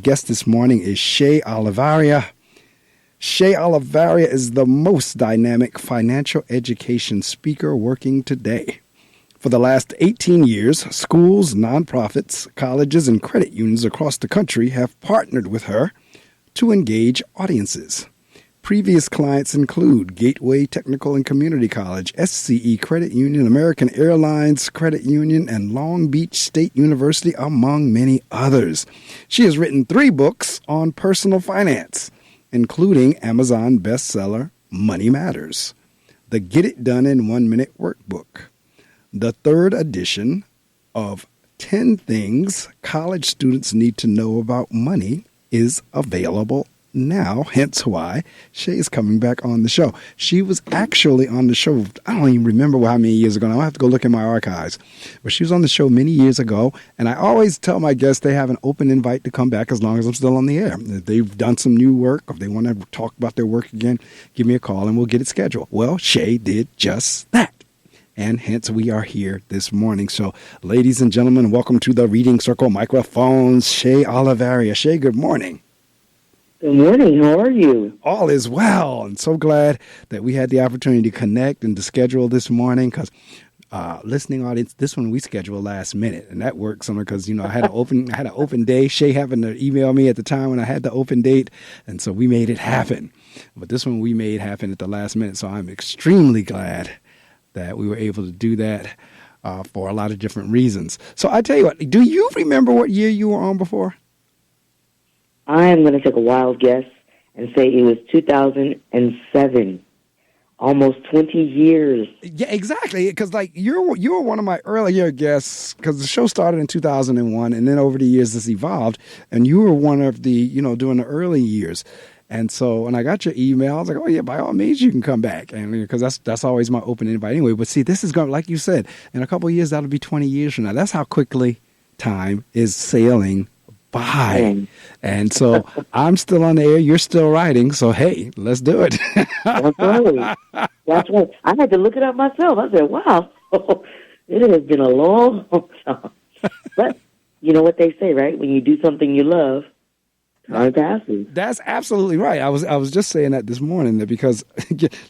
guest this morning is Shay Olivarria. Shay Olivarria is the most dynamic financial education speaker working today. For the last 18 years, schools, nonprofits, colleges, and credit unions across the country have partnered with her to engage audiences. Previous clients include Gateway Technical and Community College, SCE Credit Union, American Airlines Credit Union, and Long Beach State University, among many others. She has written 3 books on personal finance, including Amazon bestseller Money Matters, the Get It Done in 1 Minute Workbook, the 3rd edition of 10 Things College Students Need to Know About Money is available now, hence why Shay is coming back on the show. She was actually on the show, I don't even remember how many years ago. I'll have to go look in my archives. But she was on the show many years ago, and I always tell my guests they have an open invite to come back as long as I'm still on the air. If they've done some new work, if they want to talk about their work again, give me a call and we'll get it scheduled. Well, Shay did just that. And hence we are here this morning. So, ladies and gentlemen, welcome to the Reading Circle Microphones. Shay Olivarria. Shay, good morning. Good morning. How are you? All is well. I'm so glad that we had the opportunity to connect and to schedule this morning because listening audience, this one we scheduled last minute, and that worked somewhere because I had an open day. Shay happened to email me at the time when I had the open date, and so we made it happen. But this one we made happen at the last minute, so I'm extremely glad that we were able to do that for a lot of different reasons. So I tell you what, do you remember what year you were on before? I am going to take a wild guess and say it was 2007. Almost 20 years. Yeah, exactly. Because you were one of my earlier guests. Because the show started in 2001, and then over the years this evolved. And you were one of the during the early years. And so when I got your email, I was like, oh yeah, by all means you can come back, and because that's always my open invite anyway. But see, this is going, like you said, in a couple of years that'll be 20 years from now. That's how quickly time is sailing by. And so I'm still on the air, you're still writing, so hey, let's do it. That's right. That's right. I had to look it up myself. I said, wow, it has been a long time. But you know what they say, right? When you do something you love, time passes. That's absolutely right. I was just saying that this morning, that because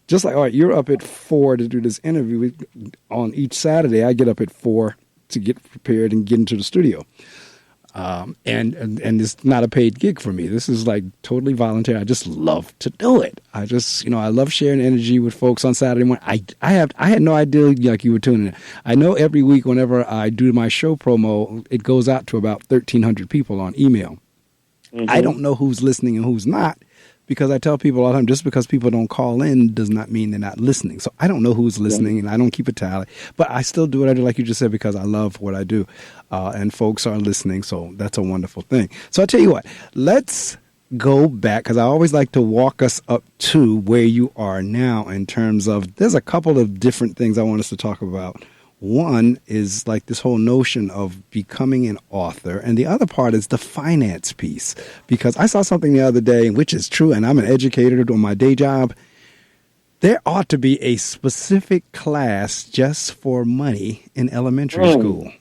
just like, all right, you're up at 4 to do this interview on each Saturday, I get up at 4 to get prepared and get into the studio. And it's not a paid gig for me. This is like totally voluntary. I just love to do it. I just, I love sharing energy with folks on Saturday morning. I had no idea, like you were tuning in. I know every week whenever I do my show promo, it goes out to about 1,300 people on email. Mm-hmm. I don't know who's listening and who's not, because I tell people all the time, just because people don't call in does not mean they're not listening. So I don't know who's listening, and I don't keep a tally. But I still do what I do, like you just said, because I love what I do. And folks are listening, so that's a wonderful thing. So I'll tell you what, let's go back, because I always like to walk us up to where you are now in terms of, there's a couple of different things I want us to talk about. One is like this whole notion of becoming an author, and the other part is the finance piece, because I saw something the other day, which is true, and I'm an educator doing my day job. There ought to be a specific class just for money in elementary school.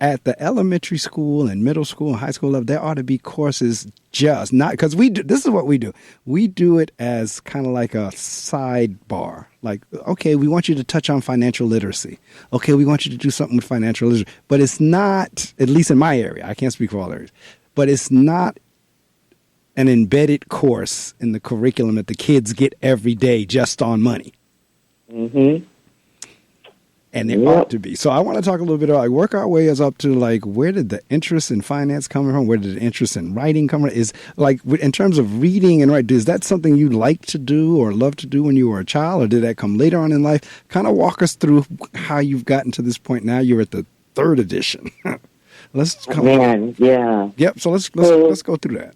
At the elementary school and middle school and high school level, there ought to be courses just not, because this is what we do. We do it as kind of like a sidebar. Like, okay, we want you to touch on financial literacy. Okay, we want you to do something with financial literacy. But it's not, at least in my area, I can't speak for all areas, but it's not an embedded course in the curriculum that the kids get every day just on money. Mm-hmm. And there ought to be. So I want to talk a little bit about, work our way up to like, where did the interest in finance come from? Where did the interest in writing come from? Is like, in terms of reading and writing, is that something you like to do or love to do when you were a child, or did that come later on in life? Kind of walk us through how you've gotten to this point. Now you're at the 3rd edition. Let's come on. Yeah. Yep. So let's go through that.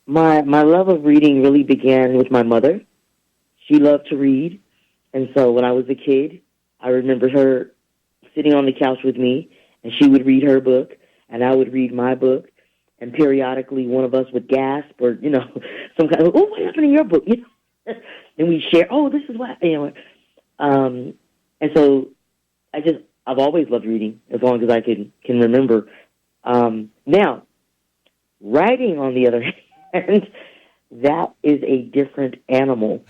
My love of reading really began with my mother. She loved to read. And so when I was a kid, I remember her sitting on the couch with me, and she would read her book, and I would read my book, and periodically one of us would gasp or, some kind of, oh, what happened in your book? And we'd share, oh, this is what, and so I've always loved reading as long as I can remember. Now, Writing, on the other hand, that is a different animal.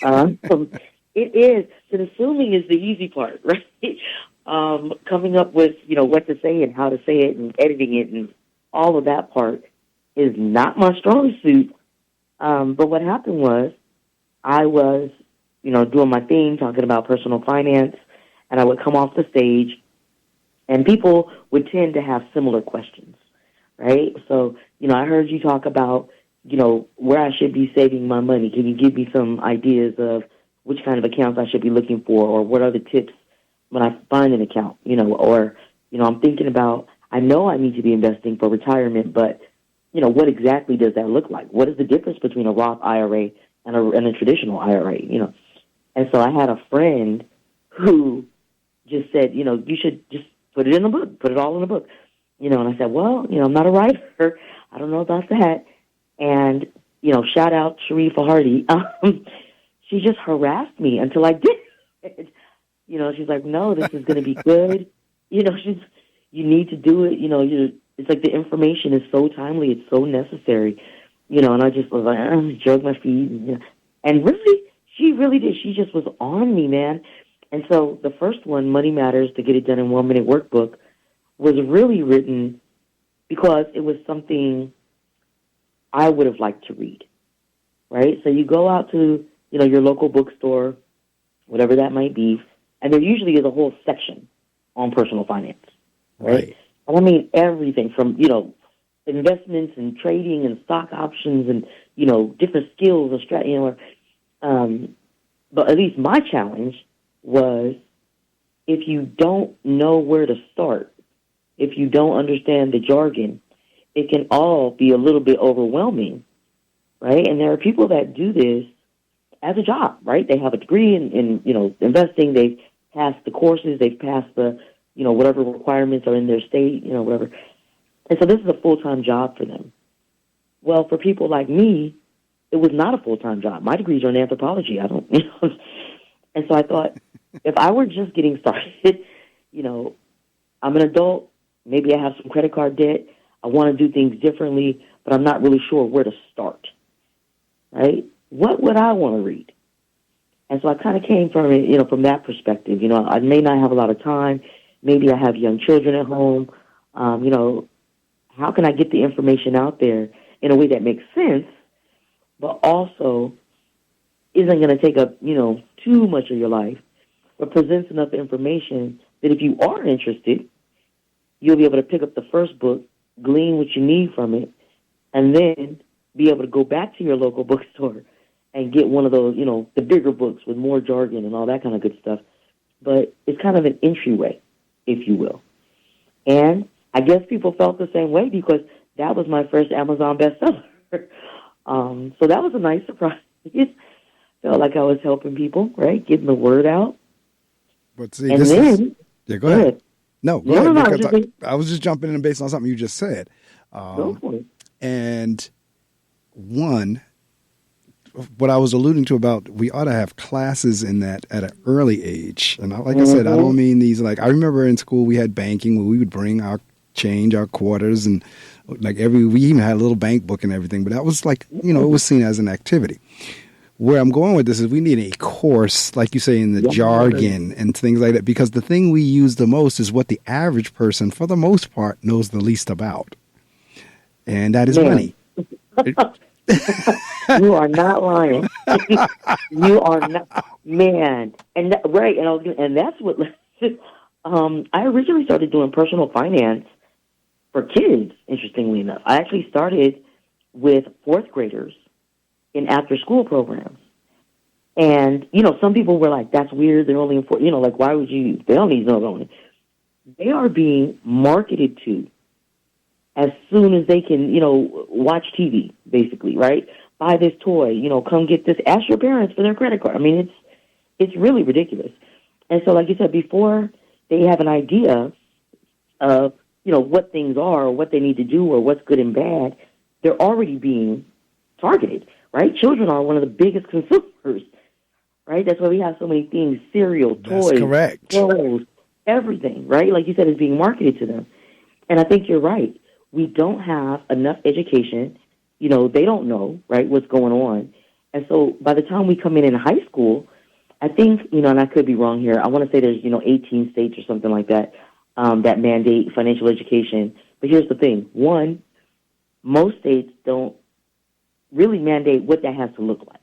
Um, it is. So assuming is the easy part, right? Coming up with, what to say and how to say it and editing it and all of that part is not my strong suit. But what happened was I was, doing my thing, talking about personal finance, and I would come off the stage, and people would tend to have similar questions, right? So, I heard you talk about, where I should be saving my money. Can you give me some ideas of which kind of accounts I should be looking for, or what are the tips when I find an account, or, I'm thinking about, I know I need to be investing for retirement, but, what exactly does that look like? What is the difference between a Roth IRA and a traditional IRA, And so I had a friend who just said, you should just put it in a book, put it all in a book, and I said, well, I'm not a writer. I don't know about that. And, shout out Sharifa Hardy. She just harassed me until I did it. She's like, no, this is going to be good. You need to do it. It's like the information is so timely. It's so necessary. And I just was like, drug my feet. And really, she really did. She just was on me, man. And so the first one, Money Matters, to Get It Done in 1 Minute Workbook, was really written because it was something I would have liked to read, right? So you go out to, your local bookstore, whatever that might be, and there usually is a whole section on personal finance, right? And I mean everything from, investments and trading and stock options and, different skills and strategy. But at least my challenge was if you don't know where to start, if you don't understand the jargon, it can all be a little bit overwhelming, right? And there are people that do this as a job, right? They have a degree in investing. They've passed the courses. They've passed the, whatever requirements are in their state, whatever. And so this is a full-time job for them. Well, for people like me, it was not a full-time job. My degrees are in anthropology. I don't, And so I thought, if I were just getting started, I'm an adult. Maybe I have some credit card debt. I want to do things differently, but I'm not really sure where to start, right? What would I want to read? And so I kind of came from it, from that perspective. I may not have a lot of time. Maybe I have young children at home. How can I get the information out there in a way that makes sense, but also isn't going to take up, too much of your life, but presents enough information that if you are interested, you'll be able to pick up the first book, glean what you need from it, and then be able to go back to your local bookstore and get one of those, the bigger books with more jargon and all that kind of good stuff. But it's kind of an entryway, if you will. And I guess people felt the same way because that was my first Amazon bestseller. So that was a nice surprise. Felt like I was helping people, right? Getting the word out. But see, and then, go ahead. No, go ahead. No, because I was just jumping in based on something you just said. Go for it. And one, what I was alluding to about we ought to have classes in that at an early age. And like I said, I don't mean these like, I remember in school we had banking where we would bring our change, our quarters, and like we even had a little bank book and everything. But that was like, it was seen as an activity. Where I'm going with this is we need a course, like you say, in the jargon and things like that, because the thing we use the most is what the average person, for the most part, knows the least about. And that is money. You are not lying. You are not, man. And right, and that's what. I originally started doing personal finance for kids. Interestingly enough, I actually started with fourth graders in after-school programs. And, some people were like, that's weird. They're only in like, why would you, they don't need to know. They are being marketed to as soon as they can, watch TV, basically, right? Buy this toy, come get this. Ask your parents for their credit card. I mean, it's really ridiculous. And so, like you said, before they have an idea of, what things are or what they need to do or what's good and bad, they're already being targeted. Right? Children are one of the biggest consumers, right? That's why we have so many things, cereal, toys, clothes, everything, right? Like you said, is being marketed to them. And I think you're right. we don't have enough education. They don't know, right, what's going on. And so by the time we come in high school, I think, and I could be wrong here, I want to say there's, 18 states or something like that, that mandate financial education. But here's the thing. One, most states don't really mandate what that has to look like.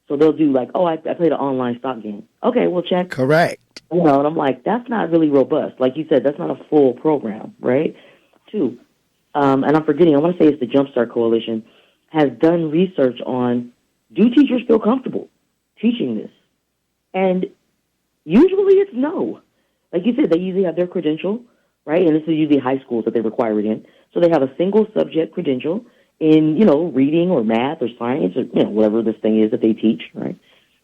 So they'll do like, I played an online stock game. Okay, we'll check. Correct. And I'm like, that's not really robust. Like you said, that's not a full program, right? Two, and I'm forgetting, I want to say it's the Jumpstart Coalition, has done research on, do teachers feel comfortable teaching this? And usually it's no. Like you said, they usually have their credential, right? And this is usually high schools that they require it in. So they have a single subject credential in, reading or math or science or, whatever this thing is that they teach, right?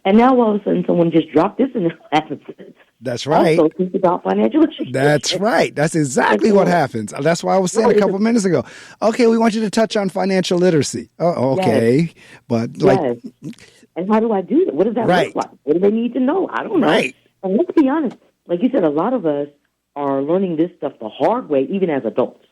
And now all of a sudden someone just dropped this in their lap. That's right. Also think about financial education. That's right. That's exactly what happens. That's why I was saying a couple of minutes ago, okay, we want you to touch on financial literacy. Oh, okay. Yes. But like... Yes. And how do I do that? What does that look like? What do they need to know? I don't know. Right. And let's be honest. Like you said, a lot of us are learning this stuff the hard way, even as adults,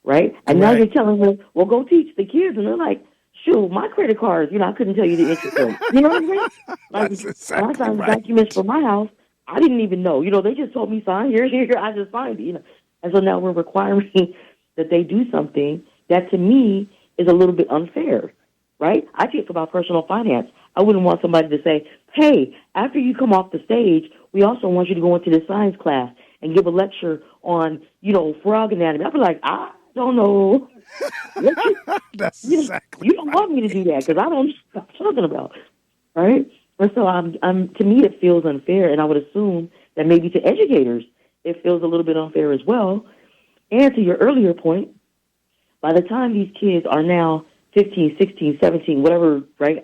right? And now you're telling them, well, go teach the kids. And they're like, shoot, my credit cards, I couldn't tell you the interest rate. You know what I mean? Like, That's exactly when I signed documents for my house, I didn't even know. They just told me sign here. I just signed it, And so now we're requiring that they do something that, to me, is a little bit unfair. Right? I think about personal finance. I wouldn't want somebody to say, hey, after you come off the stage, we also want you to go into this science class and give a lecture on, frog anatomy. I'd be like, I don't know. That's exactly You don't want me to do that because I don't know what I'm talking about. Right? And so to me, it feels unfair. And I would assume that maybe to educators, it feels a little bit unfair as well. And to your earlier point, by the time these kids are now 15, 16, 17, whatever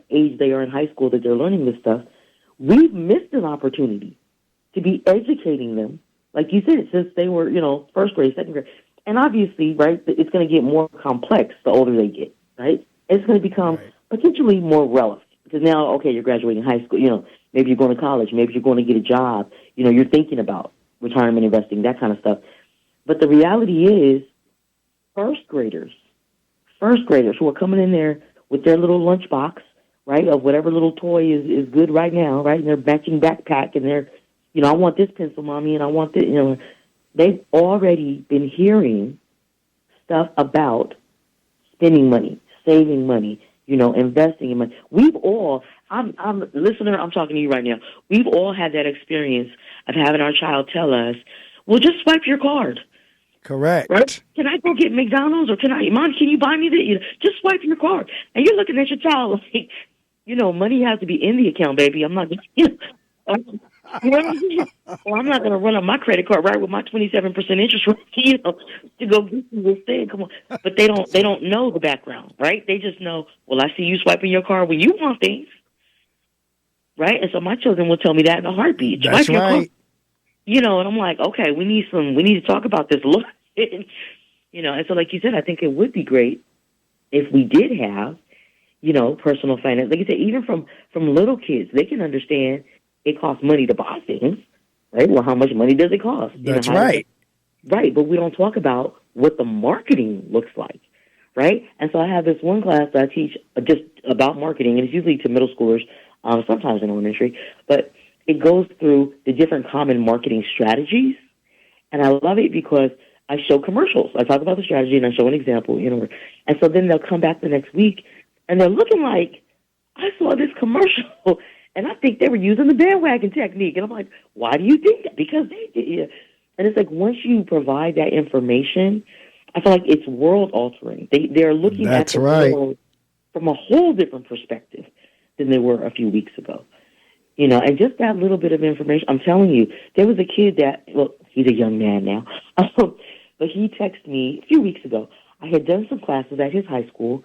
age they are in high school that they're learning this stuff, we've missed an opportunity to be educating them, like you said, since they were, first grade, second grade. And obviously, it's going to get more complex the older they get, right? It's going to become potentially more relevant because now, okay, you're graduating high school, maybe you're going to college, maybe you're going to get a job, you're thinking about retirement investing, that kind of stuff. But the reality is, first graders who are coming in there with their little lunchbox, right, of whatever little toy is good right now, right, and their matching backpack, and they're, I want this pencil, Mommy, and I want this, they've already been hearing stuff about spending money, saving money, investing in money. We've all, listener, I'm talking to you right now, we've all had that experience of having our child tell us, well, just swipe your card. Correct. Right? Can I go get McDonald's or Mom, can you buy me this? Just swipe your card. And you're looking at your child like, money has to be in the account, baby. I'm not going to, or I'm not going to run up my credit card with my 27% interest rate, to go get you this thing. Come on. But they don't know the background, right? They just know, well, I see you swiping your card when you want things. Right? And so my children will tell me that in a heartbeat. That's swipe your right. card. And I'm like, okay, we need to talk about this a little bit. And so like you said, I think it would be great if we did have, personal finance. Like you said, even from little kids, they can understand it costs money to buy things, right? Well, how much money does it cost? That's right. Right, but we don't talk about what the marketing looks like, right? And so I have this one class that I teach just about marketing, and it's usually to middle schoolers, sometimes in elementary, but it goes through the different common marketing strategies, and I love it because I show commercials. I talk about the strategy, and I show an example, and so then they'll come back the next week, and they're looking like, I saw this commercial, and I think they were using the bandwagon technique, and I'm like, why do you think that? Because they did. And it's like once you provide that information, I feel like it's world-altering. They're looking at the world from a whole different perspective than they were a few weeks ago. And just that little bit of information, I'm telling you, there was a kid that, well, he's a young man now, but he texted me a few weeks ago. I had done some classes at his high school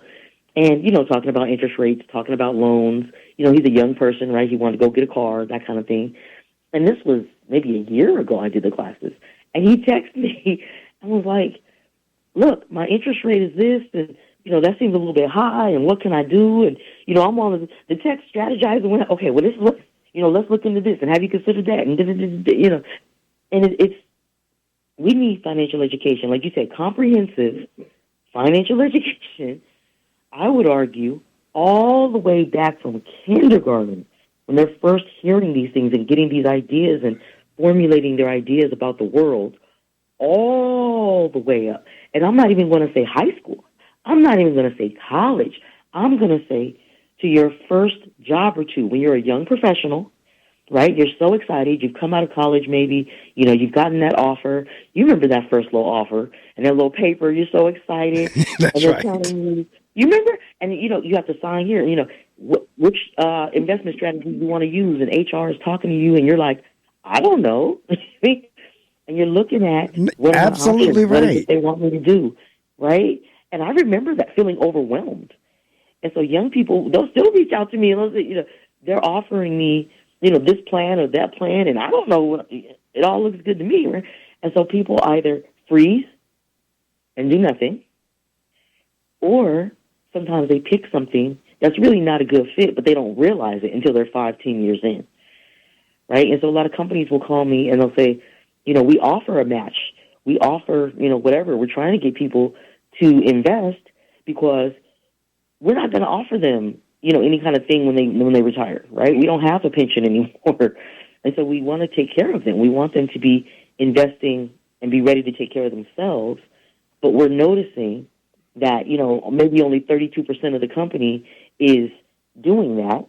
and, talking about interest rates, talking about loans. He's a young person, right? He wanted to go get a car, that kind of thing. And this was maybe a year ago I did the classes. And he texted me and was like, look, my interest rate is this, and, that seems a little bit high, and what can I do? And, I'm on the text strategizing. Okay, well, this is what, let's look into this, and have you considered that? And, and it's we need financial education, like you said, comprehensive financial education, I would argue, all the way back from kindergarten, when they're first hearing these things and getting these ideas and formulating their ideas about the world, all the way up. And I'm not even going to say high school. I'm not even going to say college. I'm going to say to your first job or two, when you're a young professional, right? You're so excited. You've come out of college maybe. You've gotten that offer. You remember that first little offer and that little paper. You're so excited. That's and they're right. telling you remember? And, you have to sign here, which investment strategy you want to use. And HR is talking to you, and you're like, I don't know. And you're looking at what are my Absolutely options? What is right. it they want me to do, right? And I remember that feeling overwhelmed. And so young people, they'll still reach out to me, and they'll say, they're offering me, this plan or that plan, and I don't know. It all looks good to me, right? And so people either freeze and do nothing, or sometimes they pick something that's really not a good fit, but they don't realize it until they're 5, 10 years in, right? And so a lot of companies will call me and they'll say, we offer a match. We offer, whatever. We're trying to get people to invest because we're not going to offer them, any kind of thing when they retire, right? We don't have a pension anymore. And so we want to take care of them. We want them to be investing and be ready to take care of themselves. But we're noticing that, maybe only 32% of the company is doing that,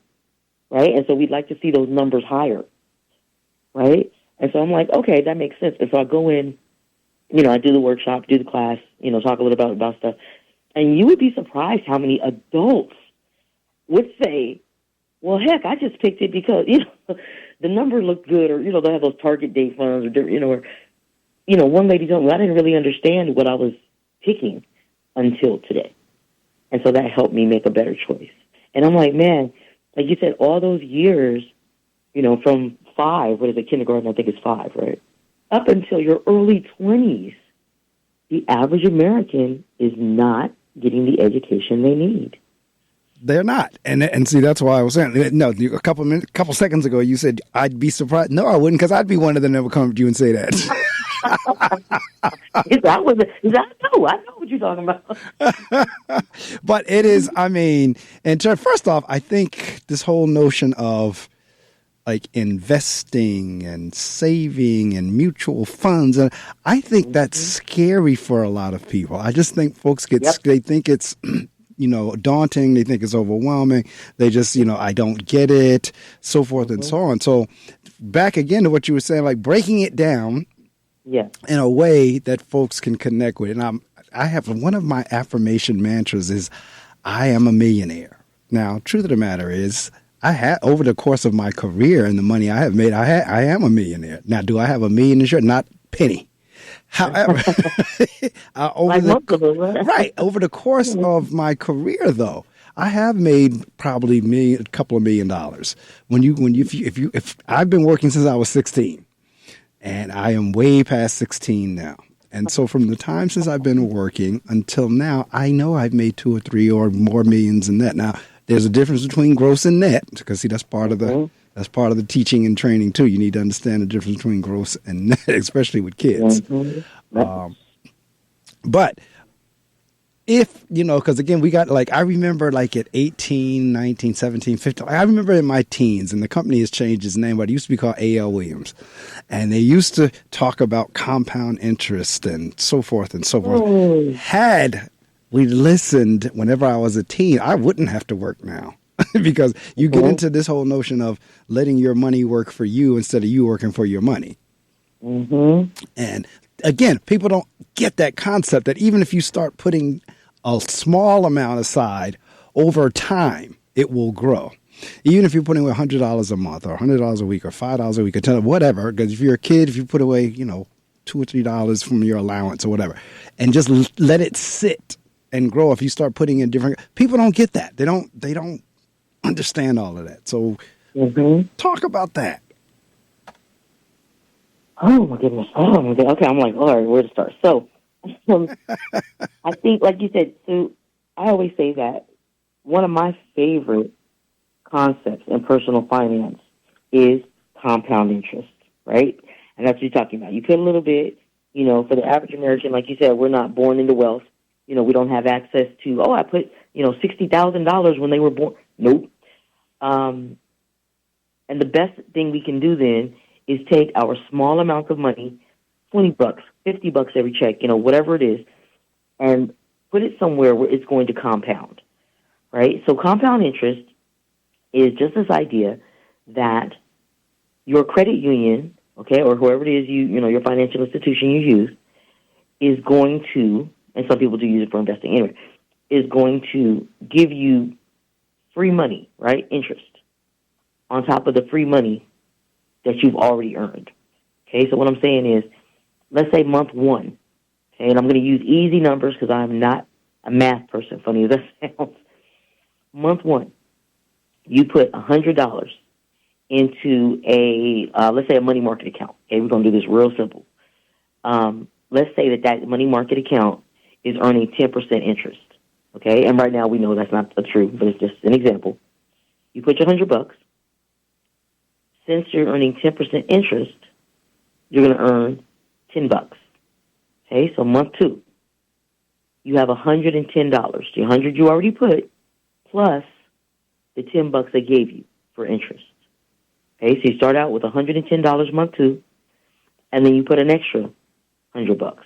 right? And so we'd like to see those numbers higher, right? And so I'm like, okay, that makes sense. And so I go in, I do the workshop, do the class, talk a little about stuff. And you would be surprised how many adults would say, well, heck, I just picked it because, the number looked good, or, they have those target date funds, or, one lady told me, I didn't really understand what I was picking until today. And so that helped me make a better choice. And I'm like, man, like you said, all those years, from 5, what is it, kindergarten, I think it's 5, right? Up until your early 20s, the average American is not getting the education they need. They're not, and see, that's why I was saying. No, a couple seconds ago, you said I'd be surprised. No, I wouldn't, because I'd be one of them that would come up to you and say that. No, I know what you're talking about. But it is. I mean, first off, I think this whole notion of like investing and saving and mutual funds, and I think that's scary for a lot of people. I just think folks they think it's daunting. They think it's overwhelming. They just, I don't get it, so forth and so on. So back again to what you were saying, like breaking it down in a way that folks can connect with. And I have one of my affirmation mantras is, I am a millionaire. Now, truth of the matter is, I had over the course of my career and the money I have made, I am a millionaire. Now, do I have $1 million in shirt? Not penny. However, over the course of my career, though, I have made probably a couple of $1 million. If I've been working since I was 16, and I am way past 16 now. And so from the time since I've been working until now, I know I've made 2 or 3 or more millions in that. Now, there's a difference between gross and net, because see, that's part of the teaching and training too. You need to understand the difference between gross and net, especially with kids. But if, because again, we got I remember at 18, 19, 17, 15, I remember in my teens, and the company has changed its name, but it used to be called A.L. Williams. And they used to talk about compound interest and so forth and so forth. Had we listened whenever I was a teen, I wouldn't have to work now. Because you get into this whole notion of letting your money work for you instead of you working for your money. And again, people don't get that concept that even if you start putting a small amount aside over time, it will grow. Even if you're putting away $100 a month or $100 a week or $5 a week or $10, whatever, because if you're a kid, if you put away, $2 or $3 from your allowance or whatever, and just let it sit and grow. If you start putting in different, people don't get that. They don't understand all of that. So talk about that. Oh my goodness. Okay, I'm like, all right, where to start? So I think, like you said, so I always say that one of my favorite concepts in personal finance is compound interest, right? And that's what you're talking about. You put a little bit, for the average American, like you said, we're not born into wealth. we don't have access to, I put, $60,000 when they were born. Nope. And the best thing we can do then is take our small amounts of money, $20, $50 every check, whatever it is, and put it somewhere where it's going to compound, right? So compound interest is just this idea that your credit union, okay, or whoever it is your financial institution you use, is going to, and some people do use it for investing anyway, is going to give you free money, right, interest, on top of the free money that you've already earned. Okay, so what I'm saying is, let's say month one, okay, and I'm going to use easy numbers because I'm not a math person, funny as that sounds. Month one, you put $100 into let's say a money market account. Okay, we're going to do this real simple. Let's say that money market account is earning 10% interest. Okay, and right now we know that's not true, but it's just an example. You put your $100. Since you're earning 10% interest, you're going to earn $10. Okay, so month two, you have $110. The $100 you already put, plus the $10 they gave you for interest. Okay, so you start out with $110 month two, and then you put an extra $100,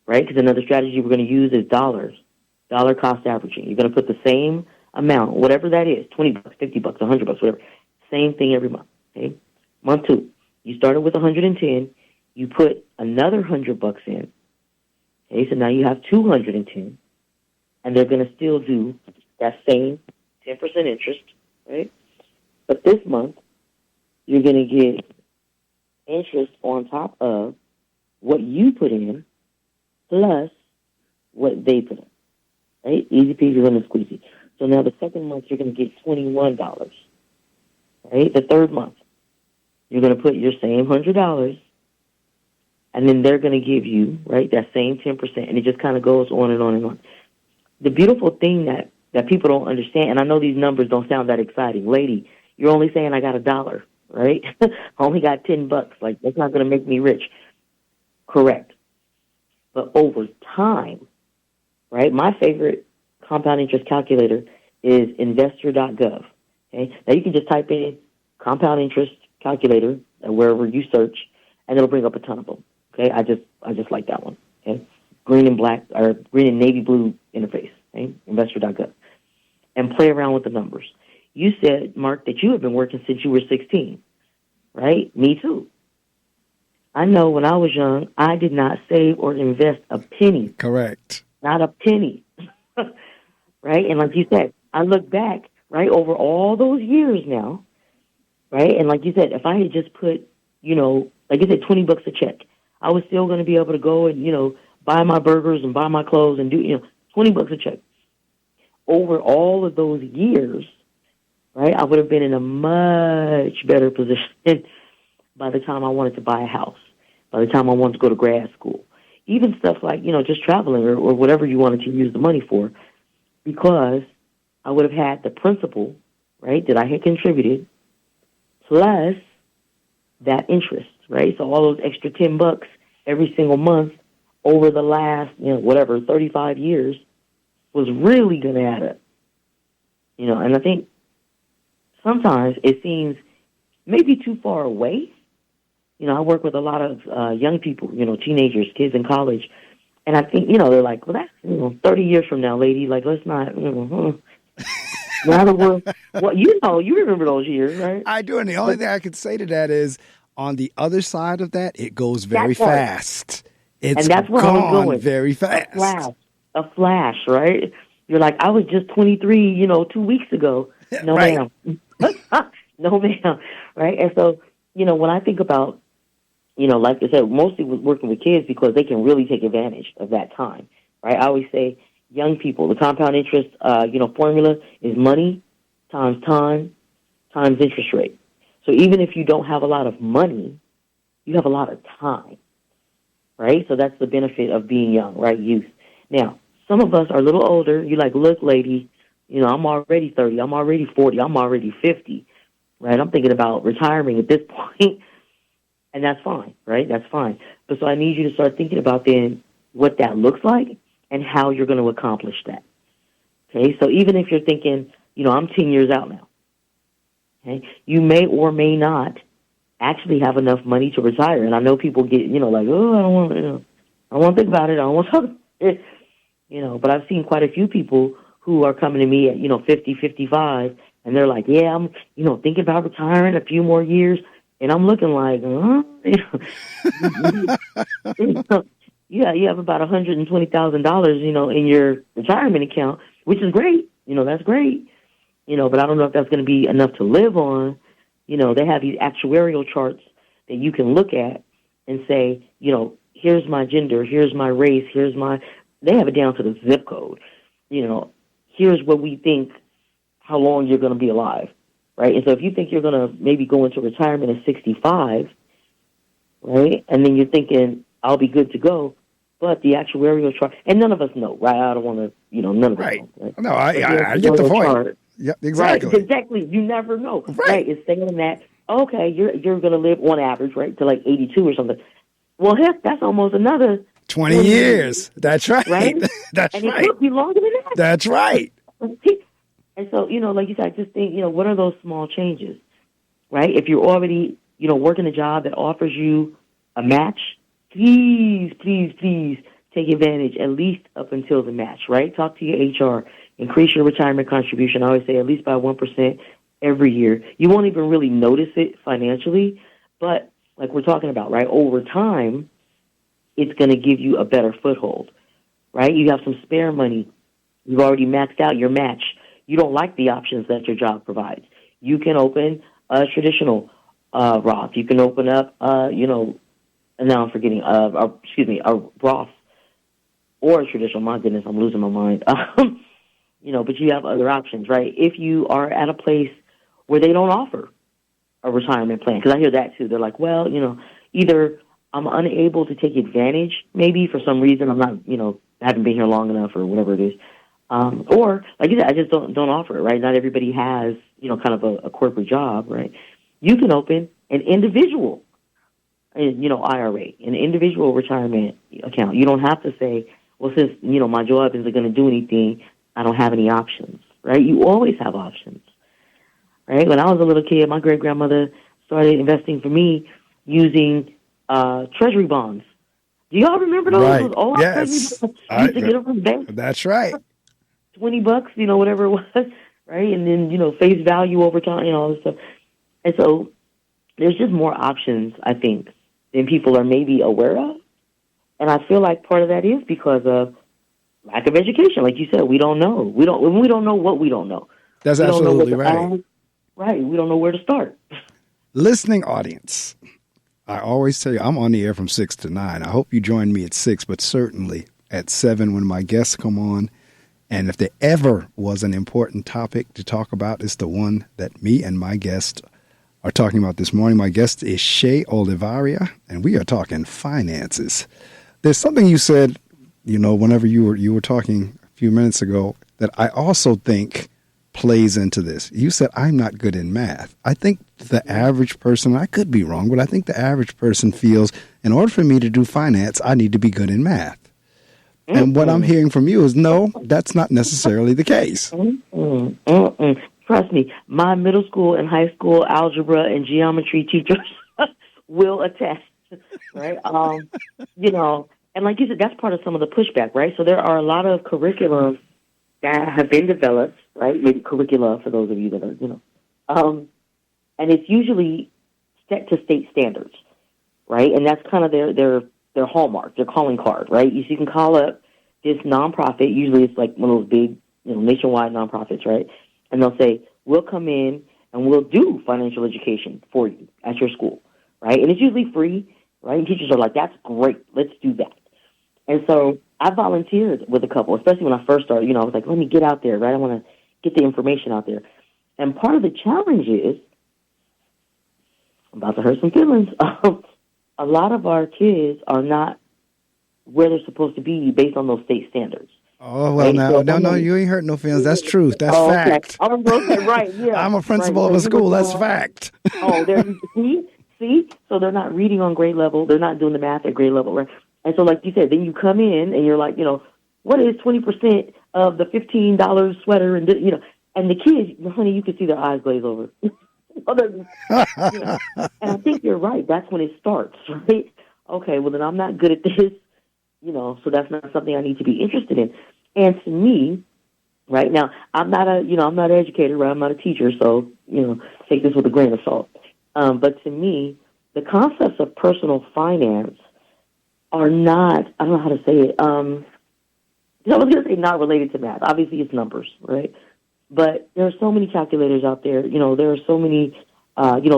right? Because another strategy we're going to use is dollar cost averaging. You're going to put the same amount, whatever that is, $20, $50, $100, whatever, same thing every month. Okay, month two, you started with 110, you put another $100 in. Okay, so now you have 210, and they're going to still do that same 10% interest, right? But this month, you're going to get interest on top of what you put in plus what they put in, right? Easy peasy, lemon squeezy. So now the second month, you're going to get $21, right? The third month, you're going to put your same $100, and then they're going to give you, right, that same 10%, and it just kind of goes on and on and on. The beautiful thing that people don't understand, and I know these numbers don't sound that exciting. Lady, you're only saying I got $1, right? I only got $10. Like, that's not going to make me rich. Correct. But over time, right, my favorite compound interest calculator is investor.gov. Okay? Now, you can just type in compound interest calculator wherever you search, and it'll bring up a ton of them. Okay? I just like that one. Okay? Green and navy blue interface. Okay? Investor.gov. And play around with the numbers. You said, Mark, that you have been working since you were 16, right? Me too. I know when I was young, I did not save or invest a penny. Correct. Not a penny. Right? And like you said, I look back, right, over all those years now, right? And like you said, if I had just put, like you said, $20 a check, I was still going to be able to go and, buy my burgers and buy my clothes and do, $20 a check. Over all of those years, right, I would have been in a much better position by the time I wanted to buy a house, by the time I wanted to go to grad school, even stuff like, just traveling or whatever you wanted to use the money for, because I would have had the principal, right, that I had contributed, plus that interest, right? So all those extra $10 every single month over the last, 35 years was really going to add up. And I think sometimes it seems maybe too far away. I work with a lot of young people, teenagers, kids in college, and I think, they're like, well, that's, 30 years from now, lady, like, let's not, now that we're, well, you remember those years, right? I do, and the only thing I could say to that is, on the other side of that, it goes very fast. It's and that's where I was going. Very fast. A flash, right? You're like, I was just 23, 2 weeks ago. No, right. ma'am. No, ma'am. Right? And so, when I think about, like I said, mostly working with kids because they can really take advantage of that time, right? I always say, young people, the compound interest, formula is money times time times interest rate. So even if you don't have a lot of money, you have a lot of time, right? So that's the benefit of being young, right? Youth. Now, some of us are a little older. You're like, look, lady, I'm already 30. I'm already 40. I'm already 50, right? I'm thinking about retiring at this point, and that's fine, right? That's fine. But so I need you to start thinking about then what that looks like and how you're going to accomplish that. Okay, so even if you're thinking, I'm 10 years out now, okay, you may or may not actually have enough money to retire. And I know people get, like, oh, I don't want to, I don't want to think about it. I don't want to talk about it. But I've seen quite a few people who are coming to me at, 50, 55, and they're like, yeah, I'm, thinking about retiring a few more years. And I'm looking like, yeah, you have about $120,000, in your retirement account, which is great. That's great. But I don't know if that's going to be enough to live on. They have these actuarial charts that you can look at and say, here's my gender, here's my race, they have it down to the zip code. Here's what we think, how long you're going to be alive, right? And so if you think you're going to maybe go into retirement at 65, right, and then you're thinking, I'll be good to go, but the actuarial chart, and none of us know, right? I don't want to, none of us know. Right? No, I get the point. Chart, yeah, exactly. Right, exactly. You never know. Right. It's saying that, okay, you're going to live on average, right, to like 82 or something. Well, heck, that's almost another 20 years. That's right. That's and right. It could be longer than that. That's right. And so, like you said, I just think, what are those small changes, right? If you're already, working a job that offers you a match, please, please, please take advantage at least up until the match, right? Talk to your HR. Increase your retirement contribution. I always say at least by 1% every year. You won't even really notice it financially, but like we're talking about, right, over time, it's going to give you a better foothold, right? You have some spare money. You've already maxed out your match. You don't like the options that your job provides. You can open a traditional Roth. You can open up, now I'm forgetting, a Roth or a traditional. My goodness, I'm losing my mind. But you have other options, right? If you are at a place where they don't offer a retirement plan, because I hear that too. They're like, well, either I'm unable to take advantage, maybe for some reason I'm not, haven't been here long enough or whatever it is. Or, like you said, I just don't offer it, right? Not everybody has, kind of a corporate job, right? You can open an individual, IRA, an individual retirement account. You don't have to say, well, since, my job isn't going to do anything, I don't have any options, right? You always have options, right? When I was a little kid, my great-grandmother started investing for me using treasury bonds. Do y'all remember those? Right. Those old Yes. treasury bonds? You used to get them from the bank. That's right. $20, whatever it was, right? And then, face value over time, all this stuff. And so there's just more options, I think, than people are maybe aware of. And I feel like part of that is because of lack of education. Like you said, we don't know. We don't know what we don't know. That's absolutely right. Right. We don't know where to start. Listening audience, I always tell you, I'm on the air from 6 to 9. I hope you join me at 6, but certainly at 7 when my guests come on. And if there ever was an important topic to talk about, it's the one that me and my guest are talking about this morning. My guest is Shay Olivarria, and we are talking finances. There's something you said, whenever you were talking a few minutes ago, that I also think plays into this. You said, I'm not good in math. I think the average person, I could be wrong, but I think the average person feels in order for me to do finance, I need to be good in math. And what I'm hearing from you is, no, that's not necessarily the case. Trust me, my middle school and high school algebra and geometry teachers will attest, right? And like you said, that's part of some of the pushback, right? So there are a lot of curriculums that have been developed, right? Maybe curricula for those of you that are, and it's usually set to state standards, right? And that's kind of their hallmark, their calling card, right? You can call up this nonprofit. Usually it's like one of those big, nationwide nonprofits, right? And they'll say, we'll come in and we'll do financial education for you at your school, right? And it's usually free, right? And teachers are like, that's great. Let's do that. And so I volunteered with a couple, especially when I first started. I was like, let me get out there, right? I want to get the information out there. And part of the challenge is, I'm about to hurt some feelings, a lot of our kids are not where they're supposed to be based on those state standards. Oh, well, right? No, you ain't hurt no feelings. That's truth. That's fact. Okay. I'm going to say, right, yeah. I'm a principal of a school. That's fact. See? So they're not reading on grade level. They're not doing the math at grade level, right? And so, like you said, then you come in and you're like, what is 20% of the $15 sweater? And, and the kids, honey, you can see their eyes glaze over. And I think you're right. That's when it starts, right? Okay, well, then I'm not good at this, so that's not something I need to be interested in. And to me, right now, I'm not I'm not an educator, right? I'm not a teacher, so, take this with a grain of salt. But to me, the concepts of personal finance are not, I don't know how to say it. I was going to say not related to math. Obviously, it's numbers, right? But there are so many calculators out there. There are so many,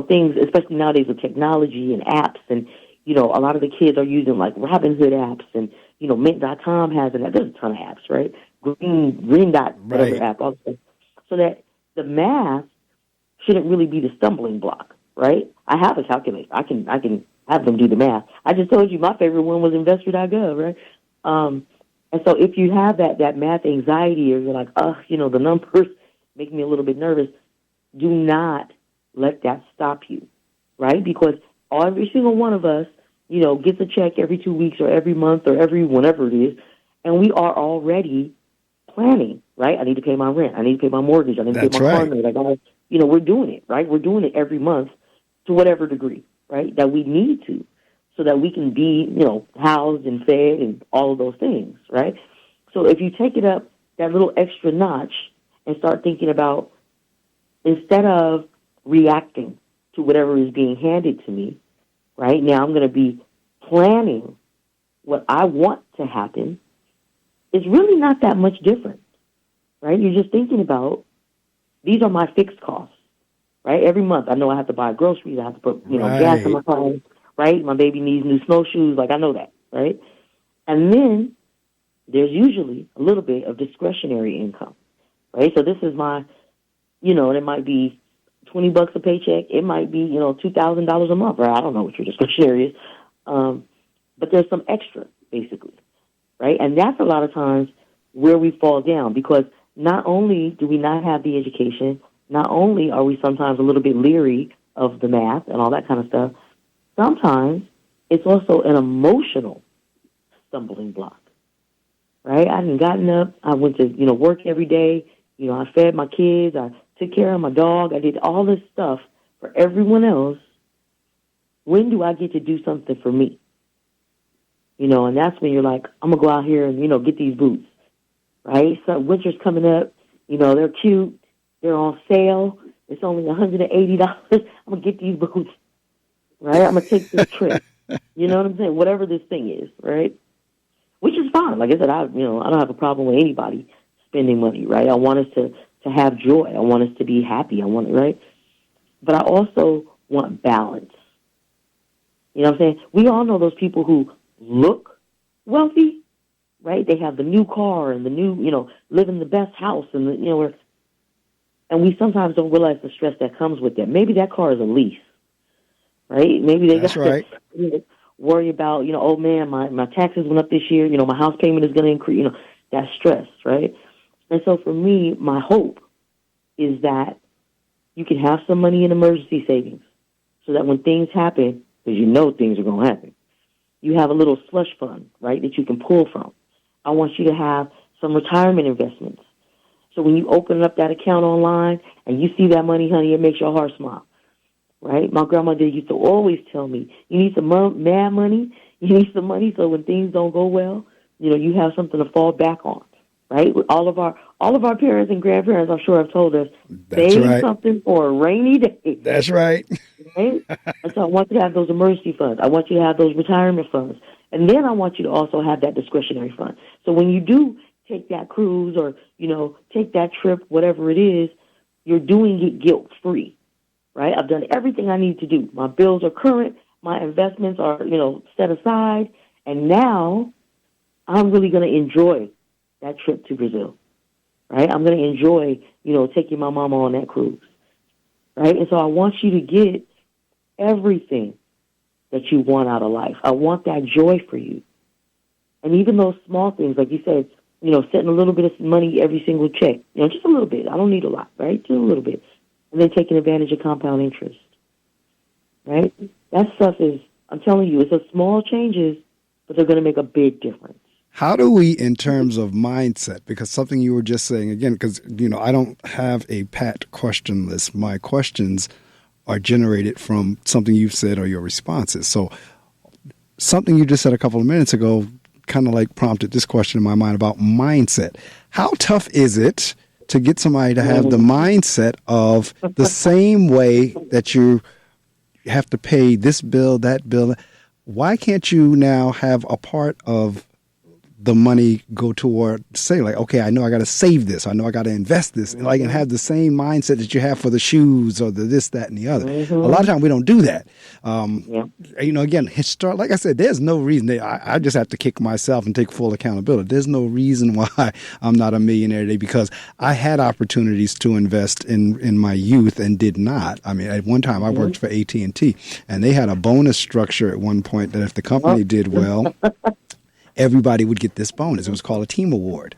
things, especially nowadays with technology and apps. And, a lot of the kids are using, like, Robinhood apps. And, Mint.com has it. There's a ton of apps, right? Green Dot, whatever Right. app. Also. So that the math shouldn't really be the stumbling block, right? I have a calculator. I can have them do the math. I just told you my favorite one was investor.gov, right? And so if you have that math anxiety, or you're like, the numbers make me a little bit nervous, do not let that stop you, right? Because every single one of us, gets a check every 2 weeks or every month or every whenever it is, and we are already planning, right? I need to pay my rent. I need to pay my mortgage. I need to pay my car note. I gotta, we're doing it, right? We're doing it every month to whatever degree, right, that we need to, so that we can be, housed and fed and all of those things, right? So if you take it up that little extra notch and start thinking about, instead of reacting to whatever is being handed to me, right, now I'm going to be planning what I want to happen, it's really not that much different, right? You're just thinking about, these are my fixed costs, right? Every month I know I have to buy groceries, I have to put, gas in my car, right? My baby needs new snowshoes, like I know that, right? And then there's usually a little bit of discretionary income, right? So this is my, and it might be $20 a paycheck. It might be, $2,000 a month, right? I don't know what your discretionary is. But there's some extra, basically, right? And that's a lot of times where we fall down, because not only do we not have the education, not only are we sometimes a little bit leery of the math and all that kind of stuff, sometimes it's also an emotional stumbling block, right? I hadn't gotten up. I went to, work every day. I fed my kids. I took care of my dog. I did all this stuff for everyone else. When do I get to do something for me? And that's when you're like, I'm going to go out here and, get these boots, right? So winter's coming up. They're cute. They're on sale. It's only $180. I'm going to get these boots, right? I'm going to take this trip. You know what I'm saying? Whatever this thing is, right? Which is fine. Like I said, I don't have a problem with anybody spending money, right? I want us to have joy. I want us to be happy. Right? But I also want balance. You know what I'm saying? We all know those people who look wealthy, right? They have the new car and the new, live in the best house, and and we sometimes don't realize the stress that comes with that. Maybe that car is a lease, right? Maybe they got to worry about, oh man, my taxes went up this year. My house payment is going to increase. That stress, right? And so for me, my hope is that you can have some money in emergency savings, so that when things happen, because things are going to happen, you have a little slush fund, right, that you can pull from. I want you to have some retirement investments. So when you open up that account online and you see that money, honey, it makes your heart smile, right? My grandmother used to always tell me, you need some mad money, you need some money so when things don't go well, you have something to fall back on, right? All of our parents and grandparents, I'm sure, have told us, save something for a rainy day. That's right. Right? And so I want you to have those emergency funds. I want you to have those retirement funds. And then I want you to also have that discretionary fund. So when you do take that cruise or, take that trip, whatever it is, you're doing it guilt-free, right? I've done everything I need to do. My bills are current. My investments are, set aside. And now I'm really going to enjoy that trip to Brazil, right? I'm going to enjoy, taking my mama on that cruise, right? And so I want you to get everything that you want out of life. I want that joy for you. And even those small things, like you said, setting a little bit of money every single check, just a little bit. I don't need a lot, right? Just a little bit. And then taking advantage of compound interest, right? That stuff is, I'm telling you, it's a small changes, but they're going to make a big difference. How do we, in terms of mindset, because something you were just saying again, because, I don't have a pat question list. My questions are generated from something you've said or your responses. So something you just said a couple of minutes ago kind of like prompted this question in my mind about mindset. How tough is it to get somebody to have the mindset of the same way that you have to pay this bill, that bill? Why can't you now have a part of the money go toward, say, like, okay, I know I got to save this. I know I got to invest this. And like, and have the same mindset that you have for the shoes or the this, that, and the other. A lot of times we don't do that. Again, like I said, there's no reason. I just have to kick myself and take full accountability. There's no reason why I'm not a millionaire today, because I had opportunities to invest in my youth and did not. I mean, at one time I worked for AT&T, and they had a bonus structure at one point that if the company did well, everybody would get this bonus. It was called a team award.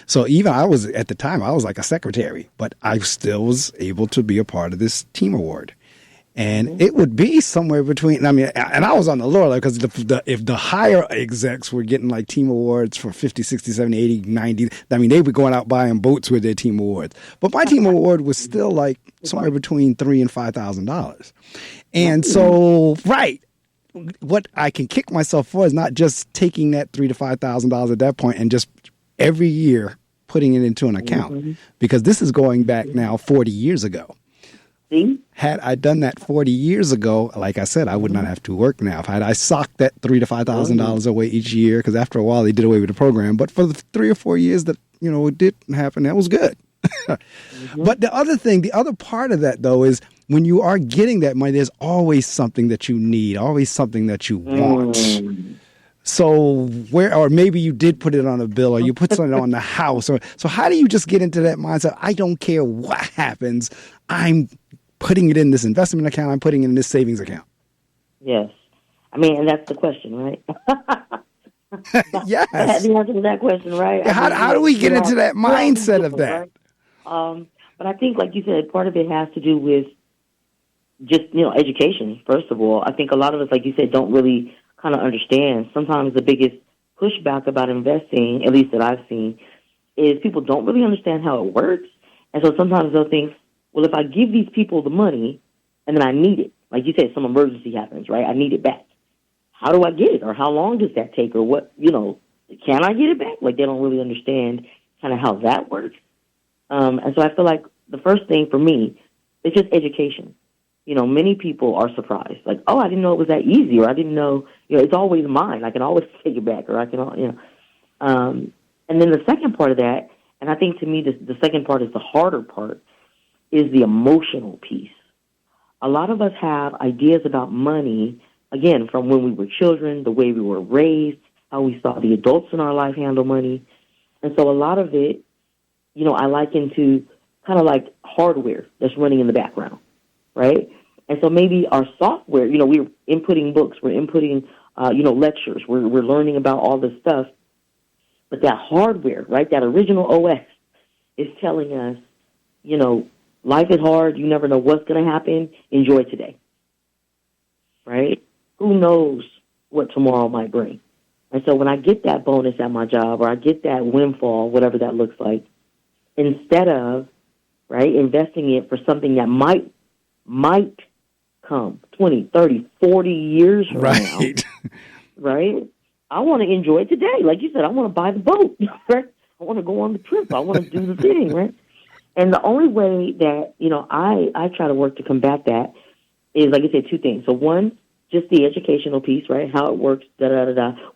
So even at the time, I was like a secretary, but I still was able to be a part of this team award. And it would be somewhere between, and I was on the lower level, because if the higher execs were getting like team awards for 50, 60, 70, 80, 90, they were going out buying boats with their team awards. But my team award was still like somewhere between $3,000 and $5,000. And so, right. What I can kick myself for is not just taking that $3,000 to $5,000 at that point and just every year putting it into an account, because this is going back now 40 years ago. See? Had I done that 40 years ago, like I said, I would not have to work now. Had I socked that $3,000 to $5,000 away each year, because after a while they did away with the program. But for the 3 or 4 years that it didn't happen, that was good. But the other part of that though is, when you are getting that money, there's always something that you need, always something that you want. So or maybe you did put it on a bill, or you put something on the house. So how do you just get into that mindset? I don't care what happens. I'm putting it in this investment account. I'm putting it in this savings account. Yes. And that's the question, right? Yes. I had the answer to that question, right? Yeah, how do we get into that mindset of that? Right? But I think, like you said, part of it has to do with just, education, first of all. I think a lot of us, like you said, don't really kind of understand. Sometimes the biggest pushback about investing, at least that I've seen, is people don't really understand how it works. And so sometimes they'll think, well, if I give these people the money and then I need it, like you said, some emergency happens, right? I need it back. How do I get it? Or how long does that take? Or what, can I get it back? Like, they don't really understand kind of how that works. And so I feel like the first thing for me is just education. Many people are surprised. Like, oh, I didn't know it was that easy, or I didn't know, it's always mine. I can always take it back, or I can, and then the second part of that, and I think to me the second part is the harder part, is the emotional piece. A lot of us have ideas about money, again, from when we were children, the way we were raised, how we saw the adults in our life handle money. And so a lot of it, I liken to kind of like hardware that's running in the background, right? And so maybe our software, we're inputting books, we're inputting, lectures, we're learning about all this stuff. But that hardware, right, that original OS is telling us, life is hard, you never know what's going to happen, enjoy today, right? Who knows what tomorrow might bring? And so when I get that bonus at my job, or I get that windfall, whatever that looks like, instead of, right, investing it for something that might come 20, 30, 40 years from now, right? I want to enjoy today. Like you said, I want to buy the boat, right? I want to go on the trip. I want to do the thing, right? And the only way that, I try to work to combat that is, like I said, two things. So one, just the educational piece, right? How it works,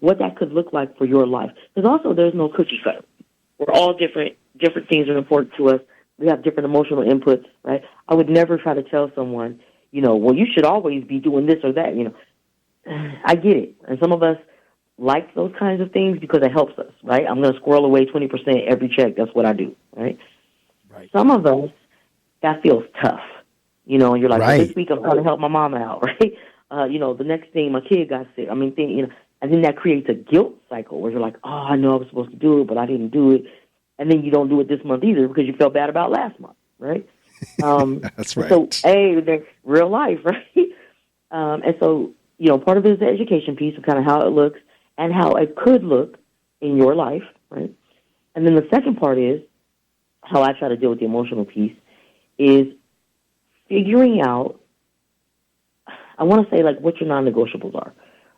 what that could look like for your life. Because also there's no cookie cutter. We're all different. Different things are important to us. We have different emotional inputs, right? I would never try to tell someone, well, you should always be doing this or that, I get it. And some of us like those kinds of things because it helps us, right? I'm going to squirrel away 20% every check. That's what I do, right? Right. Some of us, that feels tough, and you're like, well, this week I'm trying to help my mom out, right? The next thing, my kid got sick. And then that creates a guilt cycle where you're like, oh, I know I was supposed to do it, but I didn't do it. And then you don't do it this month either because you felt bad about last month, right? That's right. So, they're real life, right? And so, part of it is the education piece of kind of how it looks and how it could look in your life, right? And then the second part is how I try to deal with the emotional piece is figuring out, I want to say, like, what your non-negotiables are,